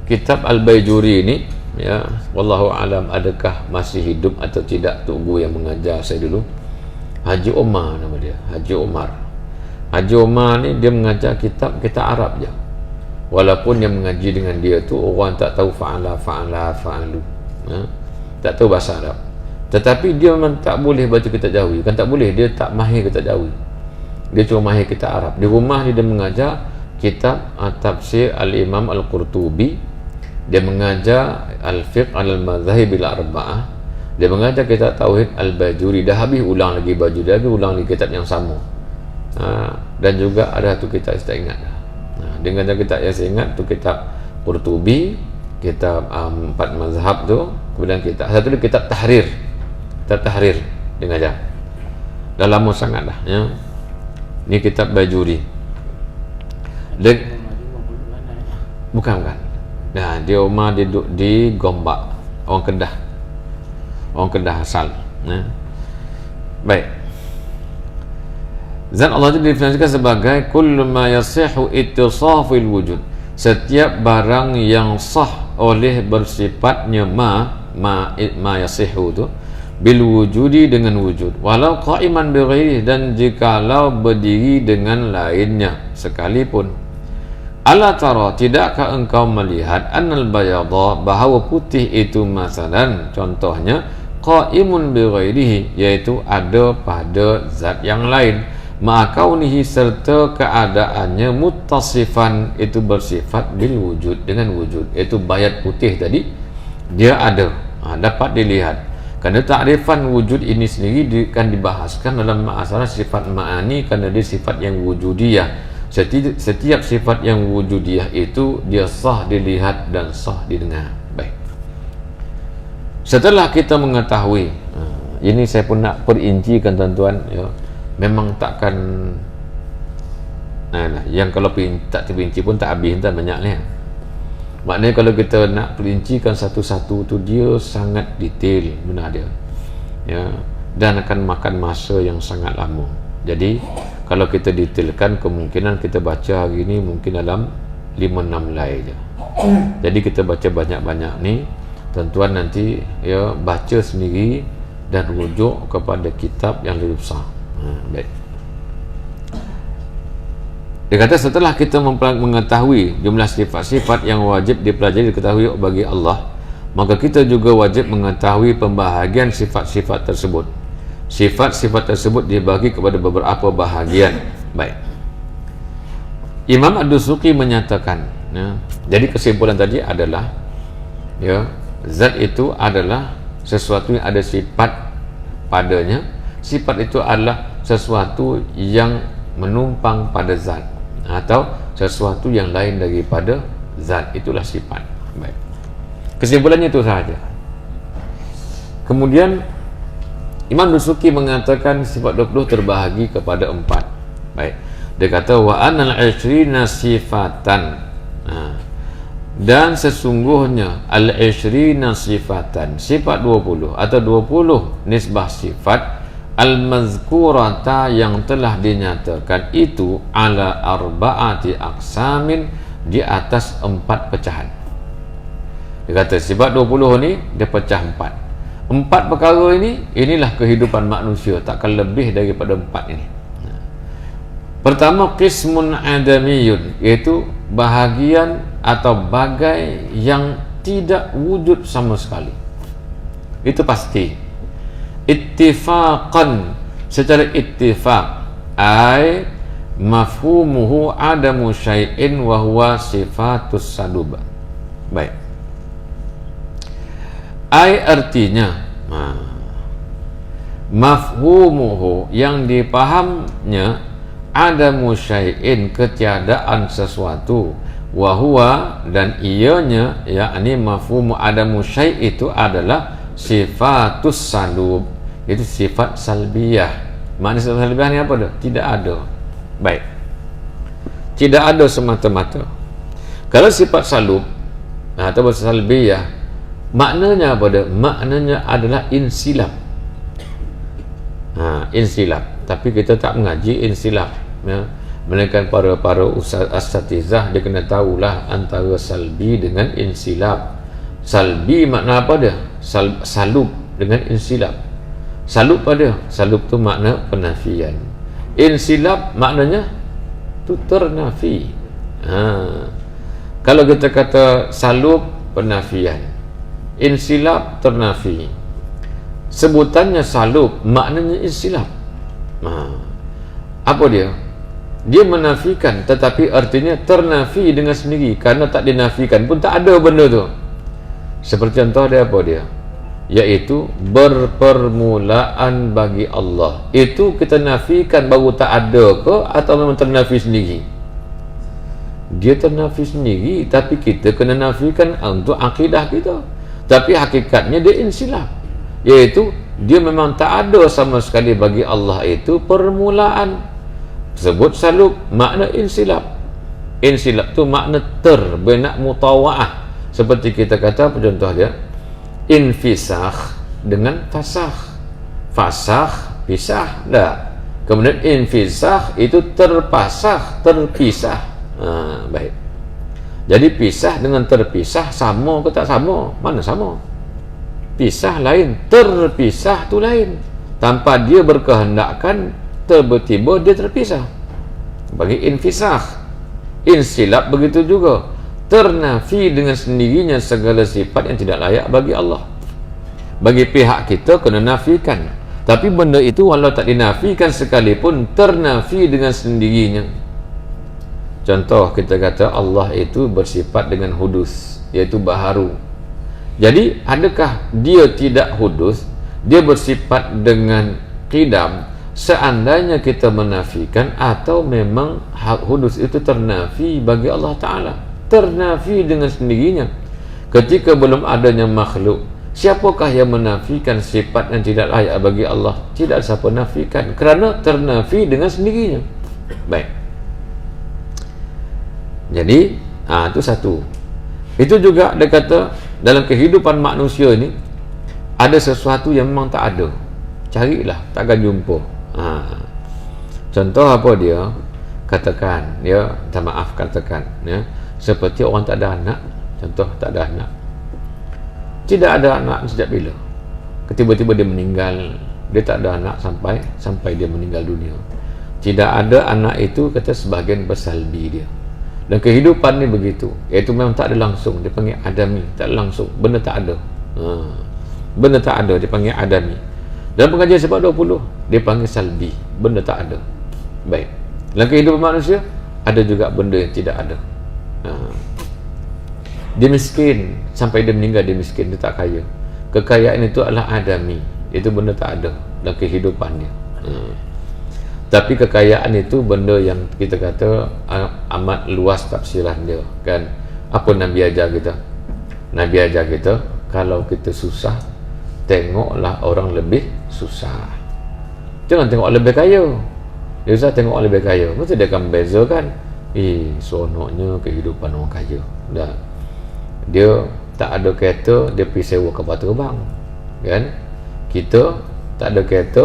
kitab Al-Baijuri ini, ya, wallahu alam adakah masih hidup atau tidak Tok Guru yang mengajar saya dulu, Haji Omar nama dia, Haji Omar. Haji Omar ni dia mengajar kitab Arab je. Walaupun yang mengaji dengan dia tu orang tak tahu fa'alu, tak tahu bahasa Arab. Tetapi dia memang tak boleh baca kitab Jawi. Kan tak boleh, dia tak mahir kitab Jawi. Dia cuma mahir kitab Arab. Di rumah dia mengajar kitab Tafsir Al-Imam Al-Qurtubi. Dia mengajar Al-Fiqh Al-Madhahib Al-Arba'ah. Dia mengajar kitab Tauhid Al-Baijuri. Dah habis ulang lagi baju dia, habis ulang lagi kitab yang sama. Dan juga ada satu kitab saya tak ingat dah. Dengan kitab yang saya ingat tu kitab Qurtubi, kitab 4 mazhab tu, kemudian satu lagi kitab Tahrir. Kitab Tahrir dia mengajar. Dah lama sangat dah, ya. Ni kitab Baijuri. Bukan. Nah, dia Umar dia duduk di Gombak, orang Kedah asal, ya. Baik, zat Allah itu didefinisikan sebagai kullu ma yasihu ittisafil wujud, setiap barang yang sah oleh bersifatnya ma yasihu itu bil wujudi, dengan wujud, walau qa'iman bi ghairihi, dan jikalau berdiri dengan lainnya sekalipun. Ala tara, tidakkah engkau melihat annal bayadha, bahawa putih itu masalan contohnya qa'imun bi ghairihi, iaitu ada pada zat yang lain, ma'akaunihi, serta keadaannya muttasifan, itu bersifat bil wujud, dengan wujud, iaitu bayat putih tadi dia ada, dapat dilihat. Kerana takrifan wujud ini sendiri akan dibahaskan dalam masalah sifat ma'ani, kerana dia sifat yang wujudiyah. Setiap sifat yang wujudiyah itu dia sah dilihat dan sah didengar. Baik, setelah kita mengetahui, ini saya pun nak perincikan tuan-tuan, ya. Memang takkan yang kalau tak terperinci pun tak habis, tak banyak ni. Maknanya kalau kita nak perincikan satu-satu tu, dia sangat detail benar dia, ya, dan akan makan masa yang sangat lama. Jadi kalau kita detailkan, kemungkinan kita baca hari ni mungkin dalam 5-6 helai je. Jadi kita baca banyak-banyak ni, tuan-tuan nanti, ya, baca sendiri dan rujuk kepada kitab yang lebih besar. Baik. Dia kata setelah kita mengetahui jumlah sifat-sifat yang wajib dipelajari diketahui bagi Allah, maka kita juga wajib mengetahui pembahagian sifat-sifat tersebut. Sifat-sifat tersebut dibagi kepada beberapa bahagian. Baik, Imam Ad-Dusuqi menyatakan, ya, jadi kesimpulan tadi adalah, ya, zat itu adalah sesuatu yang ada sifat padanya. Sifat itu adalah sesuatu yang menumpang pada zat, atau sesuatu yang lain daripada zat, itulah sifat. Baik, kesimpulannya itu sahaja. Kemudian Imam Dusuki mengatakan sifat 20 terbahagi kepada 4. Baik. Dia kata wa anal 20 sifatan. Dan sesungguhnya al-20 sifatan, sifat 20 atau 20 nisbah sifat al-mazkurata yang telah dinyatakan itu ala arba'ati aqsamin, di atas 4 pecahan. Dia kata sifat 20 ni dia pecah 4. 4 perkara ini, inilah kehidupan manusia, takkan lebih daripada 4 ini. Pertama, qismun adamiyun, iaitu bahagian atau bagai yang tidak wujud sama sekali. Itu pasti. Ittifaqan, secara ittifaq, ai mafhumuhu adamu syai'in wa huwa sifatus salub. Baik. Ai artinya, mafhumuhu yang dipahamnya, adamu syai'in ketiadaan sesuatu, wa huwa dan ianya, yakni mafhumu adamu syai' itu adalah sifatus salub, itu sifat salbiyah. Makna sifat salbiyah ni apa dah? Tidak ada. Baik. Tidak ada semata-mata. Kalau sifat salub atau salbiyah, maknanya apa dah? Maknanya adalah insilab. Insilab. Tapi kita tak mengaji insilab, ya. Melainkan para asatizah dia kena tahulah antara salbi dengan insilab. Salbi makna apa dia? Salub dengan insilab. Salub pada salub tu makna penafian. Insilab maknanya tu ternafi. Kalau kita kata salub penafian, insilab ternafi, sebutannya salub maknanya insilab. Apa dia? Dia menafikan, tetapi artinya ternafi dengan sendiri, karena tak dinafikan pun tak ada benda tu. Seperti contoh dia apa dia? Iaitu berpermulaan bagi Allah. Itu kita nafikan baru tak ada ke, atau memang ternafi sendiri? Dia ternafi sendiri, tapi kita kena nafikan untuk akidah kita. Tapi hakikatnya dia insilab, iaitu dia memang tak ada sama sekali bagi Allah itu permulaan. Sebut salub makna insilab. Insilab tu makna benak mutawa'ah. Seperti kita kata apa contoh dia? Infisakh dengan fasakh. Fasakh pisah dah. Kemudian infisakh itu terpasah, terpisah. Baik. Jadi pisah dengan terpisah sama ke tak sama? Mana sama? Pisah lain, terpisah tu lain. Tanpa dia berkehendakkan, tiba-tiba dia terpisah. Bagi infisakh. Insilab begitu juga, ternafi dengan sendirinya segala sifat yang tidak layak bagi Allah. Bagi pihak kita kena nafikan, tapi benda itu walau tak dinafikan sekalipun ternafi dengan sendirinya. Contoh kita kata Allah itu bersifat dengan hudus, iaitu baharu. Jadi adakah dia tidak hudus? Dia bersifat dengan qidam. Seandainya kita menafikan, atau memang hudus itu ternafi bagi Allah Ta'ala, ternafi dengan sendirinya. Ketika belum adanya makhluk, siapakah yang menafikan sifat yang tidak layak bagi Allah? Tidak siapa nafikan, kerana ternafi dengan sendirinya. Baik. Jadi itu satu. Itu juga dia kata dalam kehidupan manusia ini ada sesuatu yang memang tak ada. Carilah, takkan jumpa. Contoh apa dia? Katakan, dia minta maaf, katakan, ya, seperti orang tak ada anak. Contoh tak ada anak. Tidak ada anak sejak bila? Tiba-tiba dia meninggal. Dia tak ada anak sampai dia meninggal dunia. Tidak ada anak itu, kata sebahagian bersalbi dia. Dan kehidupan ni begitu, iaitu memang tak ada langsung. Dia panggil adami, tak ada langsung. Benda tak ada. Benda tak ada, dia panggil adami. Dalam pengajian sebab 20, dia panggil salbi, benda tak ada. Baik. Dalam kehidupan manusia ada juga benda yang tidak ada. Dia miskin, sampai dia meninggal dia miskin, dia tak kaya. Kekayaan itu adalah adami, itu benda tak ada dalam kehidupannya. Tapi kekayaan itu benda yang kita kata amat luas tafsiran dia, kan. Apa Nabi ajar kita? Nabi ajar kita, kalau kita susah, tengoklah orang lebih susah. Jangan tengok lebih kaya. Dia usah tengok orang lebih kaya, mesti dia akan bezakan, seronoknya kehidupan orang kaya. Dah, dia tak ada kereta, dia pergi sewa kapal terbang, kan? Kita tak ada kereta,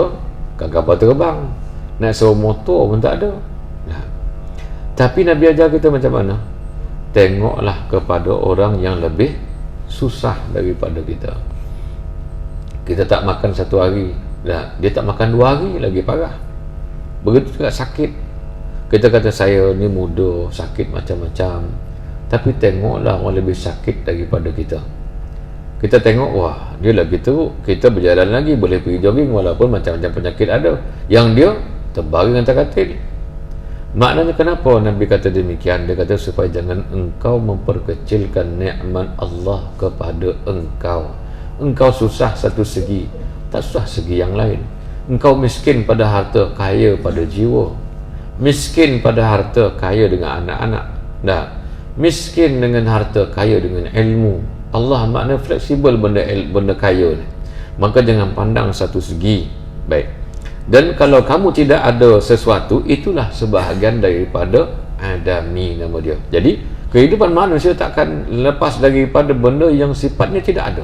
kat kapal terbang, nak sewa motor pun tak ada. Nah, tapi Nabi ajar kita macam mana? Tengoklah kepada orang yang lebih susah daripada kita. Kita tak makan satu hari, dah, dia tak makan 2 hari, lagi parah. Begitu juga sakit. Kita kata saya ni muda, sakit macam-macam, tapi tengoklah orang lebih sakit daripada kita. Kita tengok, wah, dia lagi teruk, kita berjalan lagi, boleh pergi jogging walaupun macam-macam penyakit ada, yang dia terbaring atas katil. Maknanya kenapa Nabi kata demikian? Dia kata supaya jangan engkau memperkecilkan nikmat Allah kepada engkau. Engkau susah satu segi, tak susah segi yang lain. Engkau miskin pada harta, kaya pada jiwa. Miskin pada harta, kaya dengan anak-anak. Dah, miskin dengan harta, kaya dengan ilmu. Allah makna fleksibel benda kaya ni. Maka jangan pandang satu segi. Baik. Dan kalau kamu tidak ada sesuatu, itulah sebahagian daripada adami nama dia. Jadi kehidupan manusia takkan lepas daripada benda yang sifatnya tidak ada.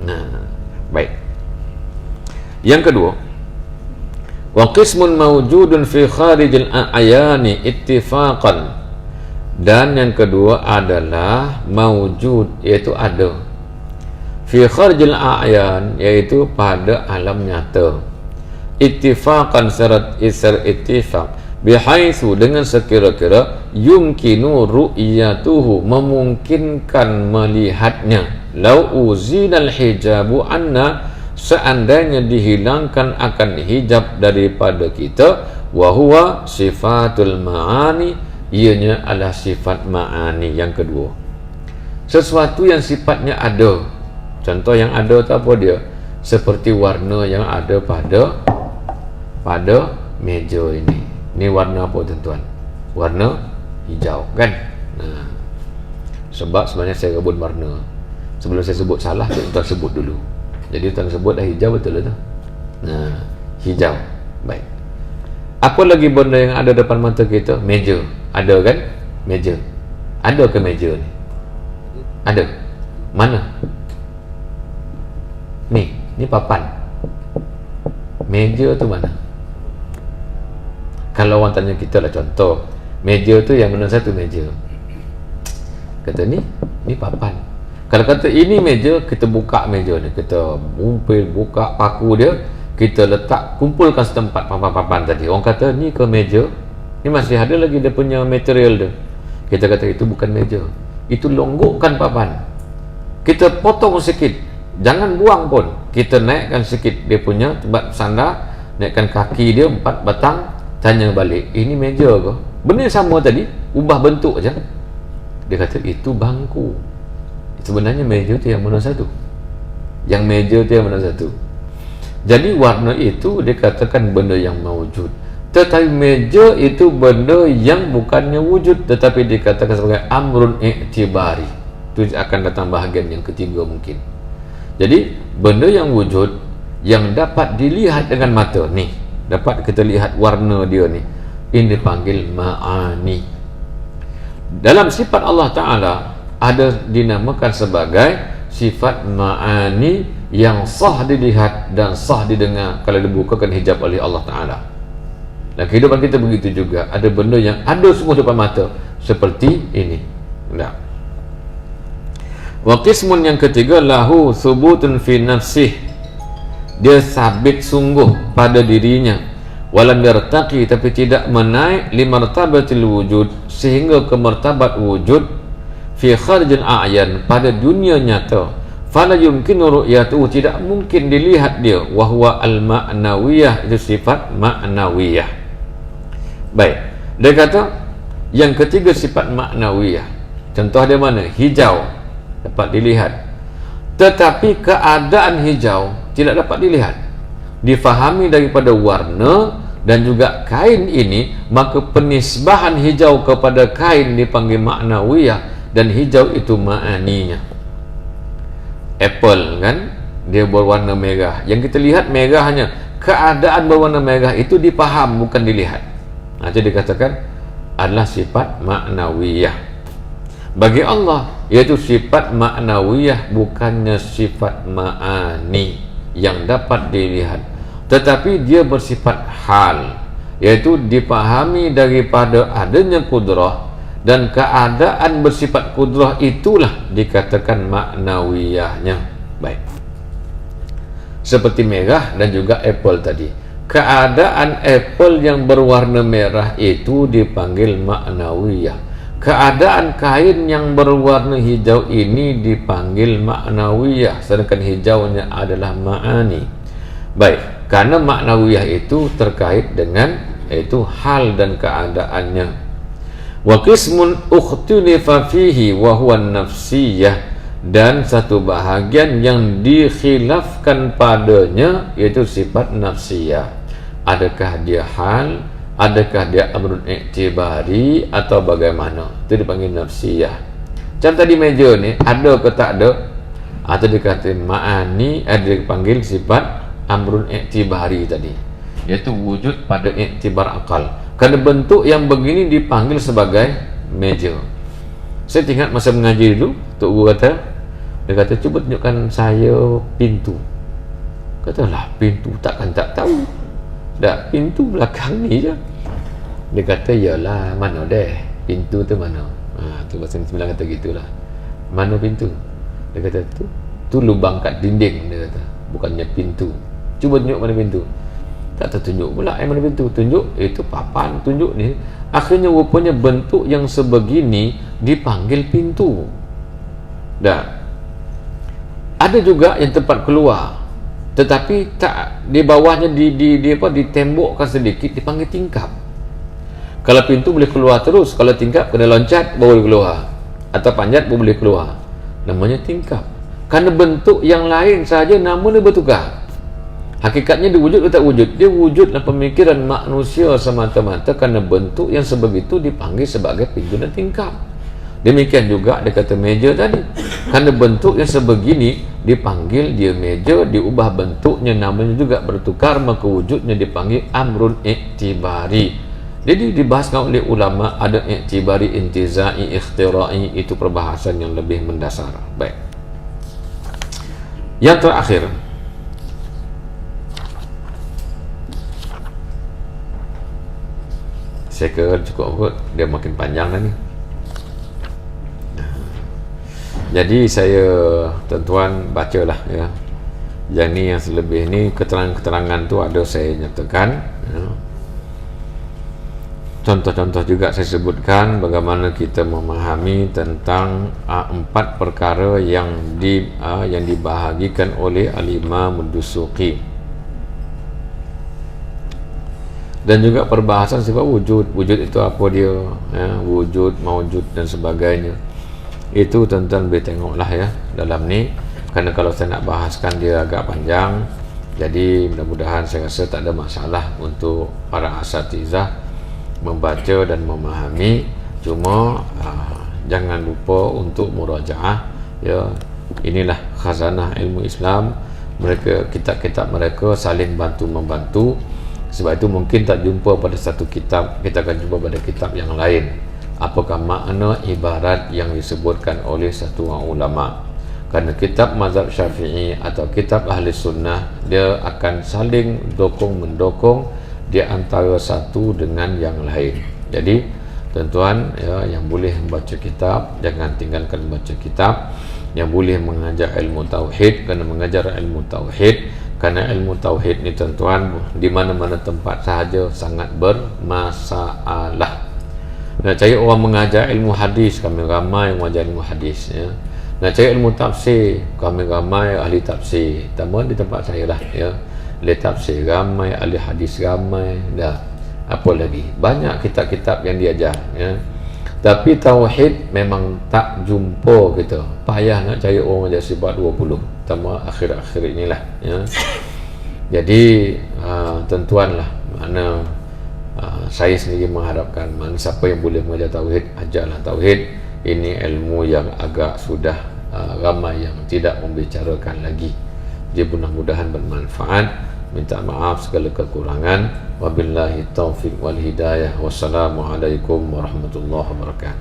Nah, baik. Yang kedua, wa qismun mawjudun fi kharijil a'yani ittifaqan. Dan yang kedua adalah mawjud, iaitu ada, fi kharijil a'yan, iaitu pada alam nyata, ittifaqan syarat ittifaq, bihaitsu dengan sekira-kira yumkinu ru'yatuhu, memungkinkan melihatnya, lau uzinal hijabu anna, seandainya dihilangkan akan hijab daripada kita, wa huwa sifatul ma'ani, ianya adalah sifat ma'ani. Yang kedua, sesuatu yang sifatnya ada. Contoh yang ada tu apa dia? Seperti warna yang ada pada meja ini. Ini warna apa tuan-tuan? Warna hijau, kan? Nah, sebab sebenarnya saya rebut warna. Sebelum saya sebut salah, tuan sebut dulu. Jadi tuan sebut dah hijau, betul tak? Nah, hijau. Baik. Apa lagi benda yang ada depan mata kita? Meja. Ada kan? Meja. Ada ke meja ni? Ada. Mana? Ni papan. Meja tu mana? Kalau orang tanya kita lah, contoh, meja tu yang mana satu meja? Kata ni papan. Kalau kata ini meja, kita buka meja ni, kita buka paku dia, kita letak, kumpulkan setempat papan-papan tadi. Orang kata ni ke meja? Ni masih ada lagi dia punya material dia. Kita kata itu bukan meja, itu longgokkan papan. Kita potong sikit, jangan buang pun, kita naikkan sikit dia punya tempat sandar, naikkan kaki dia 4 batang, tanya balik, ini meja ke? Benda sama tadi, ubah bentuk je. Dia kata itu bangku. Sebenarnya meja tu yang mana satu? Yang meja tu yang mana satu? Jadi warna itu dikatakan benda yang mawujud, tetapi meja itu benda yang bukannya wujud, tetapi dikatakan sebagai amrun i'tibari. Itu akan datang bahagian yang ketiga mungkin. Jadi benda yang wujud, yang dapat dilihat dengan mata ni, dapat kita lihat warna dia ni, ini dipanggil ma'ani. Dalam sifat Allah Ta'ala ada dinamakan sebagai sifat ma'ani yang sah dilihat dan sah didengar kalau dibukakan hijab oleh Allah Ta'ala. Dan kehidupan kita begitu juga, ada benda yang ada semua depan mata seperti ini. Nah, wa qismun yang ketiga, lahu thubutun fi nafsih, dia sabit sungguh pada dirinya, walam yartaqi, tapi tidak menaik, li martabatil wujud, sehingga ke martabat wujud, fi kharijil a'yan, pada dunia nyata, fala yumkinu ru'yatuhu, tidak mungkin dilihat dia, wa huwa al-ma'nawiyah, itu sifat ma'nawiyah. Baik, dia kata yang ketiga sifat ma'nawiyah. Contoh dia mana? Hijau dapat dilihat, tetapi keadaan hijau tidak dapat dilihat, difahami daripada warna dan juga kain ini, maka penisbahan hijau kepada kain dipanggil ma'nawiyah, dan hijau itu ma'aninya. Apple kan, dia berwarna merah. Yang kita lihat merah hanya keadaan berwarna merah itu dipaham, bukan dilihat. Jadi dikatakan adalah sifat ma'nawiyah. Bagi Allah iaitu sifat ma'nawiyah, bukannya sifat ma'ani yang dapat dilihat, tetapi dia bersifat hal, iaitu dipahami daripada adanya kudrah, dan keadaan bersifat kudrah itulah dikatakan ma'nawiyahnya. Baik, seperti merah dan juga apple tadi, keadaan apple yang berwarna merah itu dipanggil ma'nawiyah. Keadaan kain yang berwarna hijau ini dipanggil ma'nawiyah, sedangkan hijaunya adalah ma'ani. Baik, karena ma'nawiyah itu terkait dengan itu hal dan keadaannya. Wa qismun ukhtilifa fihi wa huwa nafsiyah, dan satu bahagian yang dikhilafkan padanya yaitu sifat nafsiyah. Adakah dia hal, adakah dia amrun i'tibari, atau bagaimana? Itu dipanggil nafsiyah. Macam tadi meja ni, ada ke tak ada? Atau dikatakan ma'ani, dipanggil sifat amrun i'tibari tadi, iaitu wujud pada i'tibar akal. Kerana bentuk yang begini dipanggil sebagai meja. Saya ingat masa mengaji dulu, Tok Guru kata, dia kata, cuba tunjukkan saya pintu. Katalah, pintu takkan tak tahu. Tak, pintu belakang ni je. Dia kata, yalah, mana deh pintu tu mana? Tu bahasa Sembilan kata gitulah. Mana pintu? Dia kata, tu lubang kat dinding, dia kata, bukannya pintu. Cuba tunjuk mana pintu. Tak tertunjuk pula mana pintu. Tunjuk, itu papan, tunjuk ni. Akhirnya rupanya bentuk yang sebegini dipanggil pintu. Dah. Ada juga yang tempat keluar, tetapi tak di bawahnya ditembokkan sedikit, dipanggil tingkap. Kalau pintu boleh keluar terus, kalau tingkap kena loncat baru boleh keluar, atau panjat baru boleh keluar, namanya tingkap. Kerana bentuk yang lain saja nama dia bertukar. Hakikatnya dia wujud atau tak wujud, dia wujud dalam pemikiran manusia semata-mata, kerana bentuk yang sebegitu dipanggil sebagai pintu dan tingkap. Demikian juga dia kata meja tadi, kerana bentuk yang sebegini dipanggil dia meja, diubah bentuknya namanya juga bertukar, maka wujudnya dipanggil amrun i'tibari. Jadi dibahaskan oleh ulama, ada i'tibari, intizai, ikhtirai, itu perbahasan yang lebih mendasar. Baik, yang terakhir, saya kira cukup kot, dia makin panjang dah ni. Jadi saya, tuan-tuan, bacalah ya. Yang ni, yang selebih ni, keterangan-keterangan tu ada saya nyatakan ya. Contoh-contoh juga saya sebutkan bagaimana kita memahami tentang 4 perkara yang dibahagikan oleh Al-Imam Ad-Dusuqi, dan juga perbahasan sifat wujud. Wujud itu apa dia ya, wujud, maujud dan sebagainya. Itu tuan-tuan boleh tengoklah ya dalam ni, kerana kalau saya nak bahaskan dia agak panjang. Jadi mudah-mudahan saya rasa tak ada masalah untuk para asatizah membaca dan memahami. Cuma jangan lupa untuk murajaah ya. Inilah khazanah ilmu Islam. Mereka, kitab-kitab mereka saling bantu-membantu. Sebab itu mungkin tak jumpa pada satu kitab, kita akan jumpa pada kitab yang lain. Apakah makna ibarat yang disebutkan oleh satu orang ulama? Kerana kitab mazhab Syafi'i atau kitab ahli sunnah, dia akan saling mendukung di antara satu dengan yang lain. Jadi tuan-tuan ya, yang boleh membaca kitab, jangan tinggalkan membaca kitab. Yang boleh mengajar ilmu tauhid, kerana mengajar ilmu tauhid, kerana ilmu tauhid ni tuan-tuan di mana-mana tempat sahaja sangat bermasalah. Nak cari orang mengajar ilmu hadis, kami ramai yang mengajar ilmu hadis ya. Nak cari ilmu tafsir, kami ramai ahli tafsir. Tambah di tempat saya lah ya, ahli tafsir ramai, ahli hadis ramai. Dah, apa lagi, banyak kitab-kitab yang diajar ya. Tapi tauhid memang tak jumpa kita. Payah nak cari orang ajar sifat 20, tambah akhir-akhir inilah ya. Jadi tuan-tuan lah, mana saya sendiri mengharapkan mana siapa yang boleh mengajar tauhid, ajarlah tauhid. Ini ilmu yang agak sudah ramai yang tidak membicarakan lagi. Jadi mudah-mudahan bermanfaat. Minta maaf segala kekurangan. Wabillahi taufiq wal hidayah. Wassalamualaikum warahmatullahi wabarakatuh.